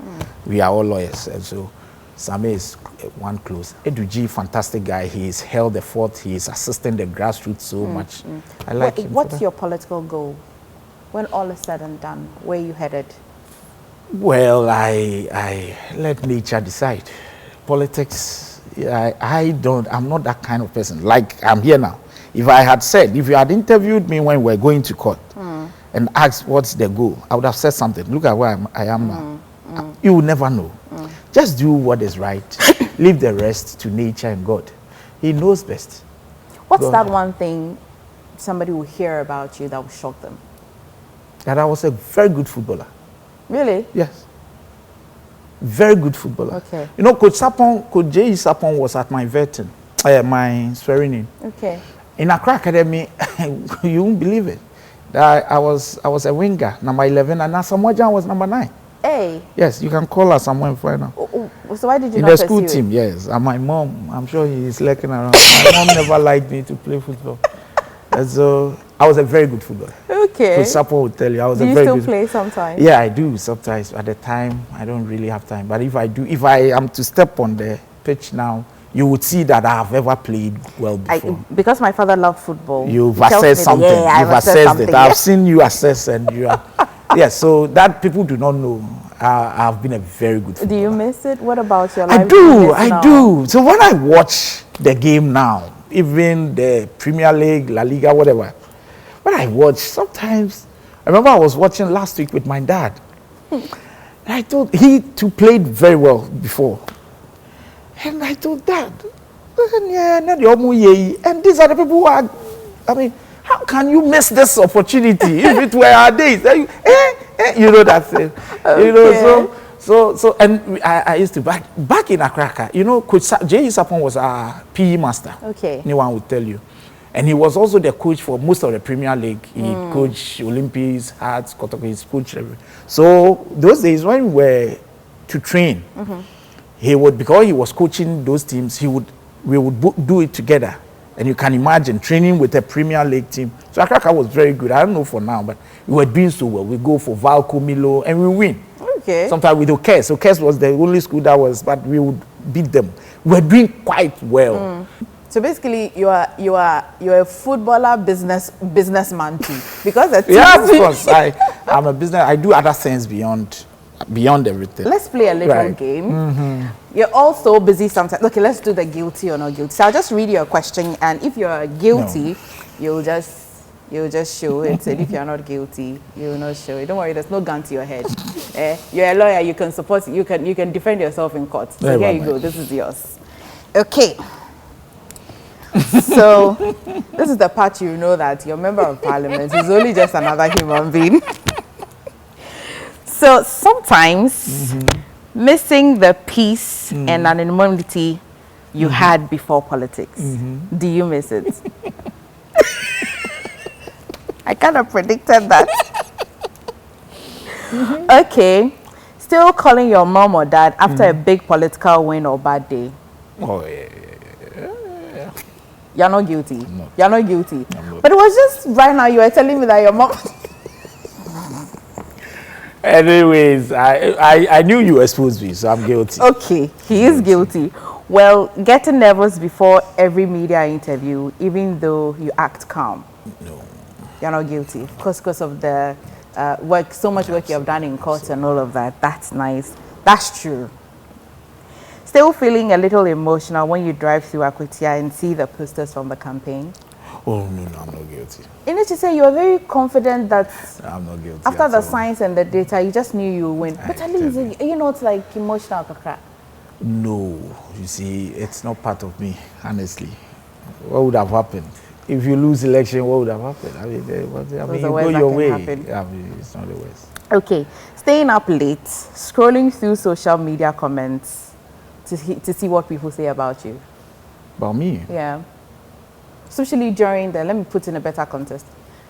S2: We are all lawyers. And so Same is one close. Eduji, fantastic guy. He's held the fort. He's assisting the grassroots so much. I like him.
S1: What's your political goal? When all is said and done, where are you headed?
S2: Well, I let nature decide. Politics, I'm not that kind of person. Like I'm here now. If I had said, if you had interviewed me when we're going to court and asked what's the goal, I would have said something. Look at where I am now. You will never know. Just do what is right. Leave the rest to nature and God. He knows best.
S1: What's that one thing somebody will hear about you that will shock them?
S2: That I was a very good footballer.
S1: Really?
S2: Yes. Very good footballer.
S1: Okay.
S2: You know, Coach J.E. Sapon was at my vetting, my swearing in.
S1: Okay.
S2: In Accra Academy, you won't believe it. That I was a winger, number 11, and Asamoah was number 9.
S1: Hey.
S2: Yes, you can call her somewhere and find out.
S1: So why did you
S2: in
S1: not
S2: the school
S1: pursue
S2: team? Yes, and my mom, I'm sure he is lurking around. My mom never liked me to play football. And so I was a very good footballer.
S1: Okay.
S2: Coach Sapo will tell you I was a very good.
S1: Do you still play sometimes?
S2: Yeah, I do sometimes. At the time, I don't really have time. But if I am to step on the pitch now, you would see that I have ever played well before.
S1: Because my father loved football.
S2: You've assessed something.
S1: Yeah,
S2: You've assessed it. I've seen you assess, and you are. Yes, so that people do not know. I've been a very good footballer.
S1: Do you miss it? What about your life?
S2: I do. So when I watch the game now, even the Premier League, La Liga, whatever, when I watch, sometimes, I remember I was watching last week with my dad. And I thought he too played very well before. And I thought, Dad, and these are the people who are, I mean, how can you miss this opportunity if it were our days? You know that thing. Okay. You know, so and I used to, back in Accra, you know, Coach J.E. Sapon was our PE master.
S1: Okay.
S2: Anyone would tell you. And he was also the coach for most of the Premier League. He coached Olympics, Hearts, Kotoko, he's coached everything. So those days when we were to train, he would, because he was coaching those teams, we would do it together. And you can imagine training with a Premier League team. So Accra was very good. I don't know for now, but we were doing so well. We go for Valco, Milo, and we win.
S1: Okay.
S2: Sometimes with Okes. Okes was the only school that was, but we would beat them. We were doing quite well.
S1: So basically, you are a footballer businessman too, because of
S2: course. I'm a business. I do other things beyond everything.
S1: Let's play a little game. You're all so busy sometimes. Okay, let's do the guilty or not guilty. So I'll just read you a question, and if you're guilty, you'll just show it. And if you're not guilty, you will not show it. Don't worry, there's no gun to your head. You're a lawyer. You can support. You can defend yourself in court. So here you go. This is yours. Okay. So this is the part you know that your member of parliament is only just another human being. So sometimes missing the peace and anonymity you had before politics, do you miss it? I kind of predicted that. Okay, Still calling your mom or dad after a big political win or bad day.
S2: Oh, yeah.
S1: You're not guilty.
S2: No.
S1: You're not guilty.
S2: Not.
S1: But it was just right now you were telling me that your mom...
S2: Anyways, I knew you were supposed to be, so I'm guilty.
S1: Okay, he is guilty. Well, getting nervous before every media interview, even though you act calm.
S2: No.
S1: You're not guilty. Because of the work, so much work you have done in court and all of that. That's nice. That's true. Still feeling a little emotional when you drive through Akwatia and see the posters from the campaign?
S2: Oh, no, I'm not guilty.
S1: You need to say you are very confident that
S2: I'm not guilty.
S1: after the science and the data, you just knew you would win. But at least, you know, it's like emotional kakra.
S2: No, you see, it's not part of me, honestly. What would have happened? If you lose election, what would have happened? I mean, you go your way. I mean, it's not the worst.
S1: Okay, staying up late, scrolling through social media comments to see what people say about you.
S2: About me?
S1: Yeah. Especially during the, let me put in a better context,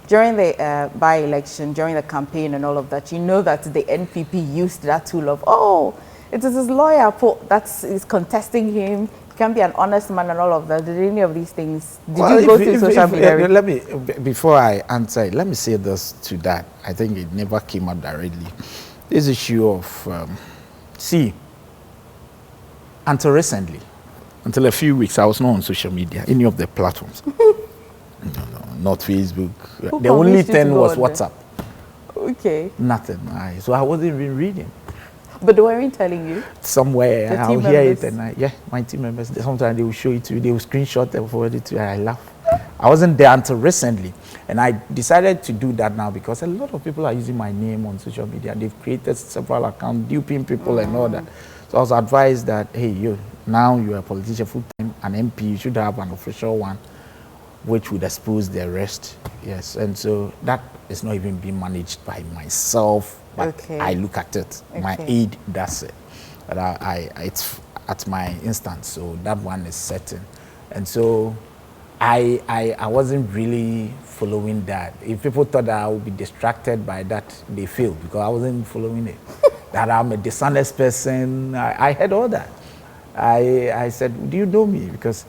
S1: during the by-election, during the campaign and all of that, you know that the NPP used that tool of, oh, it is his lawyer is contesting him, he can be an honest man and all of that. Did any of these things, did you go through social media?
S2: Let me, before I answer, let me say this to that. I think it never came up directly. This issue of, until recently, until a few weeks, I was not on social media, any of the platforms. No, not Facebook. The only thing was WhatsApp.
S1: Okay.
S2: Nothing. So I wasn't even reading.
S1: But they weren't telling you?
S2: Somewhere, I'll hear it and my team members, sometimes they will show it to you, they will screenshot and forward it to you, and I laugh. I wasn't there until recently. And I decided to do that now because a lot of people are using my name on social media. They've created several accounts, duping people and all that. So I was advised that, hey, now you're a politician full-time, an MP, you should have an official one, which would expose the rest. Yes, and so that is not even being managed by myself, but I look at it. Okay. My aide does it. But it's at my instance, so that one is certain. And so I wasn't really following that. If people thought that I would be distracted by that, they failed because I wasn't following it. That I'm a dishonest person, I heard all that. I said, do you know me? Because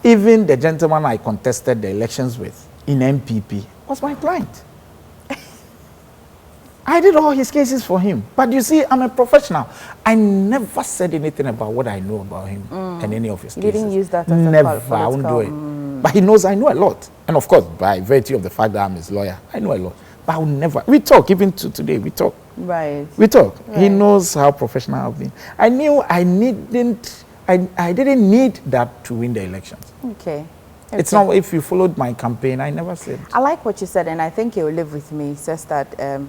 S2: even the gentleman I contested the elections with in MPP was my client. I did all his cases for him. But you see, I'm a professional. I never said anything about what I know about him and any of his cases.
S1: You didn't use that as
S2: never, I won't do it. But he knows I know a lot. And of course, by virtue of the fact that I'm his lawyer, I know a lot. But I will never, we talk, even today, we talk.
S1: Right.
S2: We talk. Right. He knows how professional I've been. I knew I didn't need that to win the elections.
S1: Okay.
S2: It's not, if you followed my campaign, I never said.
S1: I like what you said, and I think you'll live with me. It says that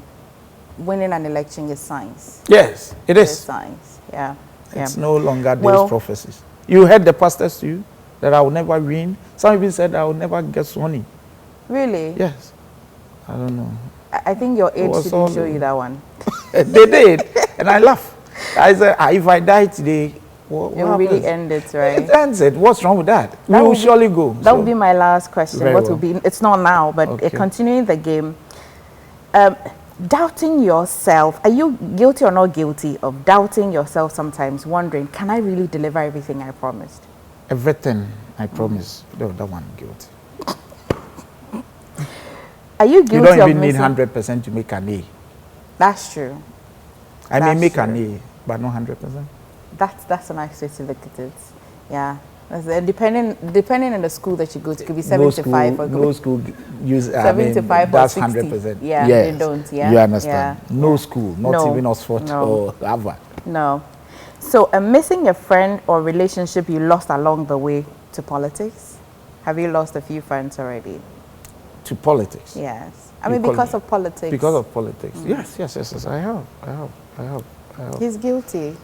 S1: winning an election is science.
S2: Yes, it is.
S1: It's science, yeah.
S2: It's no longer those prophecies. You heard the pastors to you that I will never win. Some even said I will never get sworn in.
S1: Really?
S2: Yes. I don't know.
S1: I think your age didn't show you that one.
S2: They did, and I laugh. I said, if I die today, what
S1: it will really end it, right? It
S2: ends it. What's wrong with that? We will surely go.
S1: That would be my last question. What will be? It's not now, but continuing the game. Doubting yourself. Are you guilty or not guilty of doubting yourself sometimes, wondering, can I really deliver everything I promised?
S2: Everything I promised. No, that one guilty.
S1: Are you guilty of
S2: You don't even need 100% to make an A.
S1: That's true.
S2: I may make an A, but not 100%.
S1: That's a nice way to look at it. Yeah. Depending on the school that you go to, it could be 75 or
S2: no school use
S1: 75
S2: that's
S1: or 60.
S2: 100%.
S1: Yeah,
S2: yes.
S1: they don't. Yeah,
S2: you understand.
S1: Yeah.
S2: No school, not even Oxford or Harvard.
S1: No. So, missing a friend or relationship you lost along the way to politics. Have you lost a few friends already?
S2: To politics?
S1: Yes. I mean, because of politics.
S2: Because of politics. Yes. I have.
S1: He's guilty.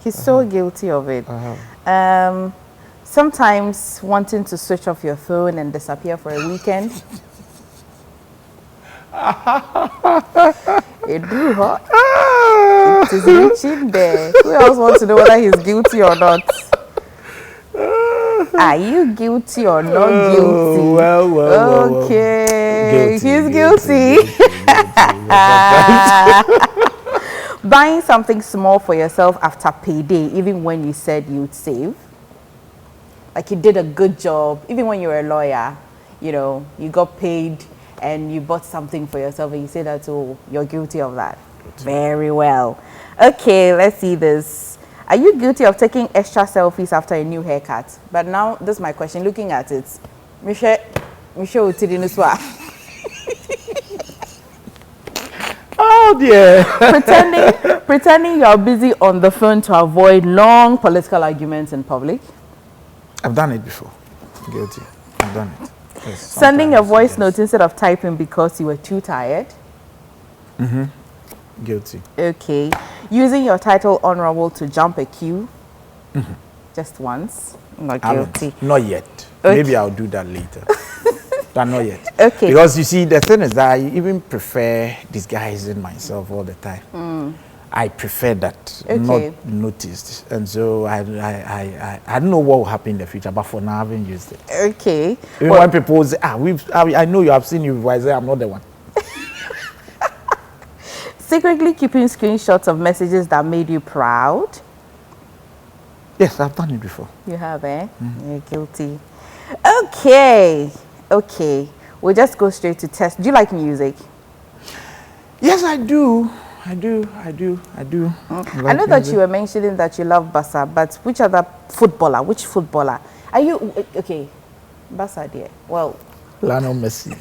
S1: He's so guilty of it.
S2: I have.
S1: Sometimes wanting to switch off your phone and disappear for a weekend. It drew hot. It is reaching there. Who else wants to know whether he's guilty or not? Are you guilty or not guilty?
S2: Well.
S1: Okay. He's guilty. Buying something small for yourself after payday, even when you said you'd save. Like you did a good job, even when you were a lawyer, you know, you got paid and you bought something for yourself and you say that, oh, you're guilty of that. Very well. Okay, let's see this. Are you guilty of taking extra selfies after a new haircut? But now, this is my question, looking at it. Michelle Utirinuswa.
S2: Oh dear.
S1: pretending you're busy on the phone to avoid long political arguments in public.
S2: I've done it before. Guilty. I've done it. Yes,
S1: sending a voice
S2: yes.
S1: note instead of typing because you were too tired.
S2: Guilty.
S1: Okay. Using your title honorable to jump a queue. Just once. Not guilty.
S2: Not yet.
S1: Okay.
S2: Maybe I'll do that later. But not yet.
S1: Okay.
S2: Because you see, the thing is that I even prefer disguising myself all the time. I prefer that, not noticed. And so I don't know what will happen in the future, but for now I haven't used it.
S1: Okay.
S2: Even when people say, I know you have seen you before, I say I'm not the one.
S1: Secretly keeping screenshots of messages that made you proud.
S2: Yes, I've done it before.
S1: You have, eh? You're guilty. Okay. Okay. We'll just go straight to test. Do you like music?
S2: Yes, I do. I do.
S1: I know that you were mentioning that you love Barca, but which footballer? Are you, okay, Barca, dear. Well,
S2: Lionel Messi.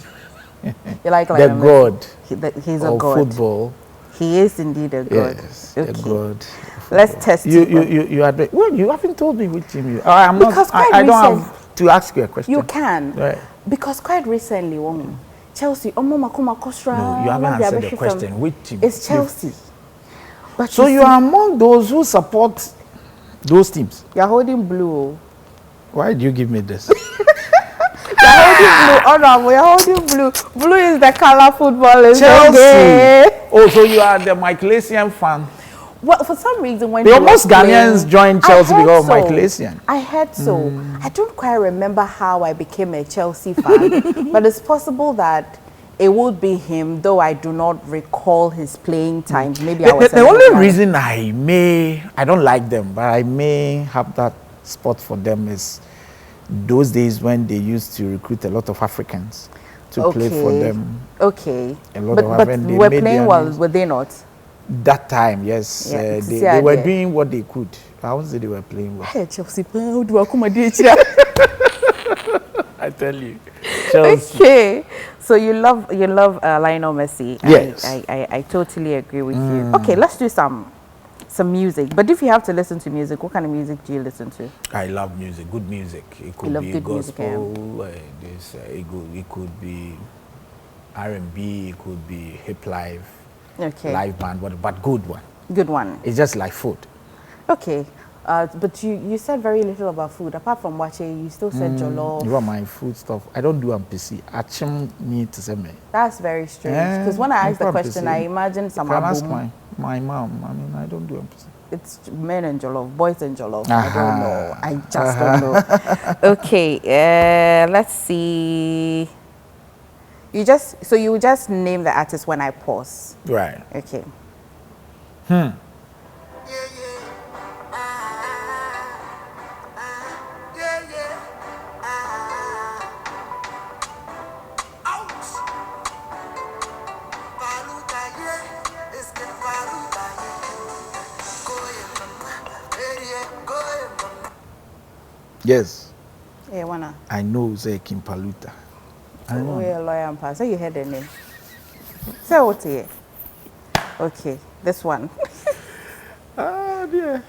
S1: You like Lionel
S2: Messi?
S1: The god. He's a
S2: of
S1: god.
S2: Football.
S1: He is indeed a god.
S2: Yes,
S1: okay.
S2: a god.
S1: Let's test
S2: you admit. Well, you haven't told me which team you. I'm
S1: because
S2: not. I don't have to ask you a question.
S1: You can.
S2: Right.
S1: Because quite recently, Chelsea.
S2: No, you haven't answered the question. Which team?
S1: It's Chelsea. But
S2: so you are among those who support those teams.
S1: You're holding blue.
S2: Why do you give me this?
S1: You're holding blue. Oh no, we're holding blue. Blue is the color football is
S2: Chelsea. Oh, so you are the Michaelesian fan.
S1: Well, for some reason, when
S2: most Ghanaians joined Chelsea because of Michaelesian.
S1: I heard so. I don't quite remember how I became a Chelsea fan, but it's possible that it would be him, though I do not recall his playing times. Maybe
S2: the only reason I don't like them, but I may have that spot for them is those days when they used to recruit a lot of Africans to play for them.
S1: Okay.
S2: A lot of Africans.
S1: But were playing well, were they not?
S2: That time, yes.
S1: Yeah,
S2: they were doing what they could. I won't say they were playing well.
S1: Hey, Chelsea,
S2: I tell you. Chelsea.
S1: Okay. So you love Lionel Messi.
S2: Yes.
S1: I totally agree with you. Okay, let's do some music. But if you have to listen to music, what kind of music do you listen to?
S2: I love music, good music. It could be gospel, it could be R&B, it could be hip life.
S1: Okay.
S2: Live band, but good one.
S1: Good one.
S2: It's just like food.
S1: Okay. But you said very little about food. Apart from wache, you still said jollof.
S2: You want my food stuff? I don't do MPC. Achim me to say me.
S1: That's very strange. Because when I asked the question, I imagined some.
S2: You can ask my mom. I mean, I don't do MPC.
S1: It's men and jollof, boys and jollof. I don't know. I just don't know. Okay. Let's see. You just name the artist when I pause.
S2: Right.
S1: Okay.
S2: Yes.
S1: Yeah, wanna.
S2: I know say Kimpaluta.
S1: We're a lawyer and pastor. You heard the name. Say what here? Okay, this one.
S2: Ah, dear.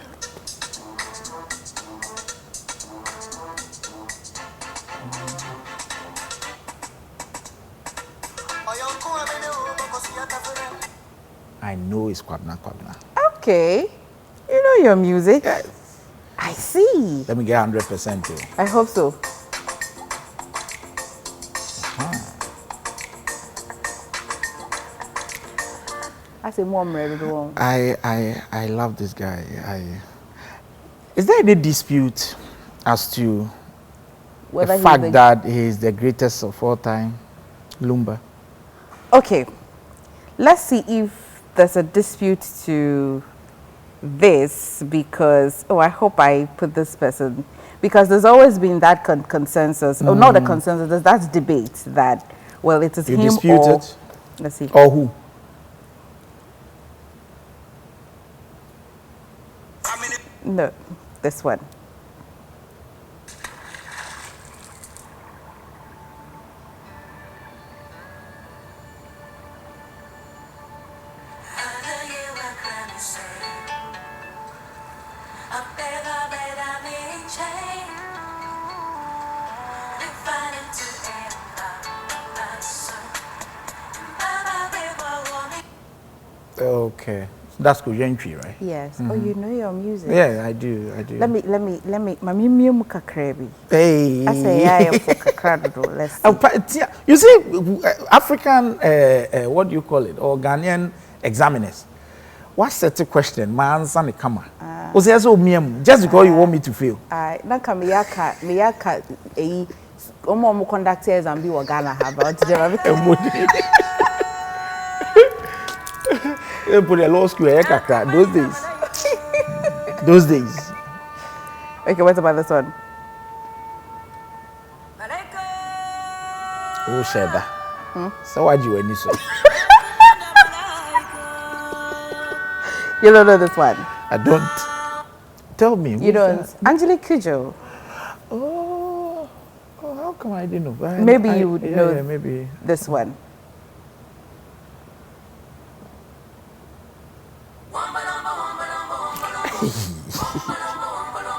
S2: I know it's Kwabna.
S1: Okay. You know your music.
S2: Yes.
S1: I see.
S2: Let me get 100% too.
S1: I hope so. I say more one.
S2: I love this guy. Is there any dispute as to the fact that he is the greatest of all time, Lumba?
S1: Okay. Let's see if there's a dispute to this because, oh, I hope I put this person, because there's always been that consensus, or not a consensus, there's that debate that, well, it is
S2: you
S1: him
S2: dispute
S1: or,
S2: it?
S1: let's see.
S2: Or who?
S1: No, this one.
S2: Okay, that's Kujentry, right?
S1: Yes. Oh, you know your music.
S2: Yeah, I do.
S1: Let me. Mami mium kakrebi.
S2: Hey.
S1: I say I am for kakrado. Let's see.
S2: You see, African, what do you call it, or Ghanaian examiners. What set a question? My answer me come on. Just because you want me to fail.
S1: Na kamiyaka omo conductors and be Ghana have about them.
S2: They put a law school those days. Those days.
S1: Okay, what about this one?
S2: Oh, Sheda. So what do you want so?
S1: You don't know this one?
S2: I don't. Tell me.
S1: You don't? Angelique Kidjo.
S2: Oh, how come I didn't know?
S1: Maybe you would know.
S2: Yeah, maybe.
S1: This one.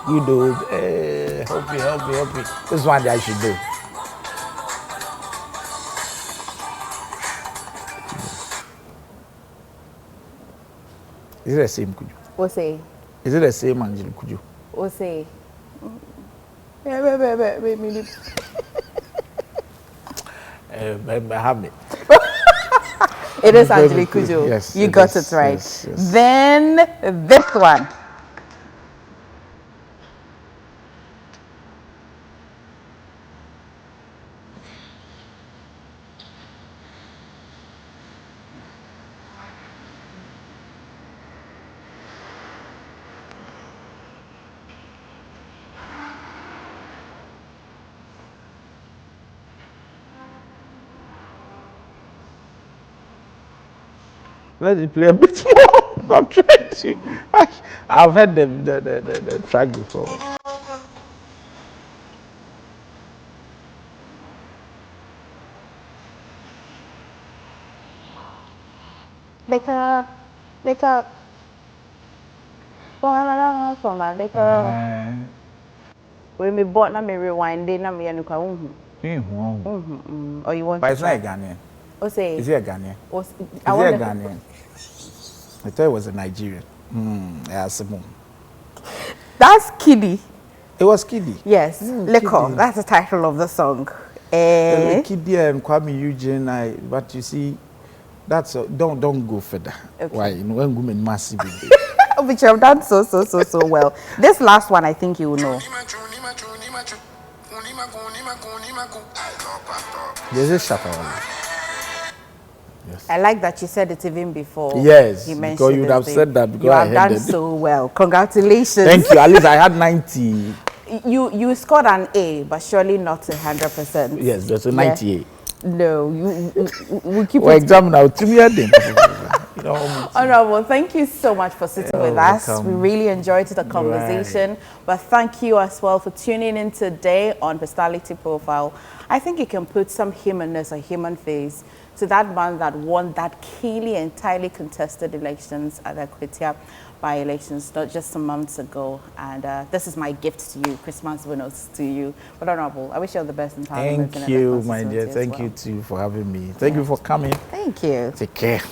S2: You do. Help me. This one that I should do. Is it the same Kuju?
S1: What say?
S2: Is it the same Angel Kuju?
S1: What say?
S2: Have it.
S1: It is Angelique Kidjo.
S2: Yes,
S1: you got it right.
S2: Yes.
S1: Then this one.
S2: Let it play a bit more. I'm trying to. I've heard the track before.
S1: Wake up. When me bought na me rewind na me anu kwa unhu. Or you want
S2: But
S1: to
S2: it's
S1: try?
S2: not a Ghanaian.
S1: O say.
S2: Is he a Ghanaian?
S1: Is
S2: Is he a Ghanaian? I thought it was a Nigerian. Yeah, Simon.
S1: That's Kiddy.
S2: It was Kiddy.
S1: Yes, Leko. That's the title of the song.
S2: Kiddy and Kwame Eugene. But you see, that's don't go further.
S1: Okay.
S2: Why? You know, when women massive.
S1: Which you have done so well. This last one, I think you will know.
S2: There's a Shafawala. Yes.
S1: I like that you said it even before.
S2: Yes,
S1: you mentioned
S2: because you would have said that because
S1: you
S2: I
S1: have done
S2: it.
S1: so well. Congratulations.
S2: Thank you. At least I had 90.
S1: You scored an A, but surely not 100%.
S2: Yes, there's a 98.
S1: No, we keep
S2: We're
S1: it.
S2: examining our 2 year then.
S1: Honorable, thank you so much for sitting with us. We really enjoyed the conversation. Right. But thank you as well for tuning in today on Personality Profile. I think you can put some humanness or human face to that man that won that keenly and entirely contested elections at the Kwitia by-elections not just some months ago. And this is my gift to you, Christmas bonus to you. But Honorable, I wish you all the best in Parliament.
S2: Thank you, my dear. Thank you too for having me. Thank you for coming.
S1: Thank you.
S2: Take care.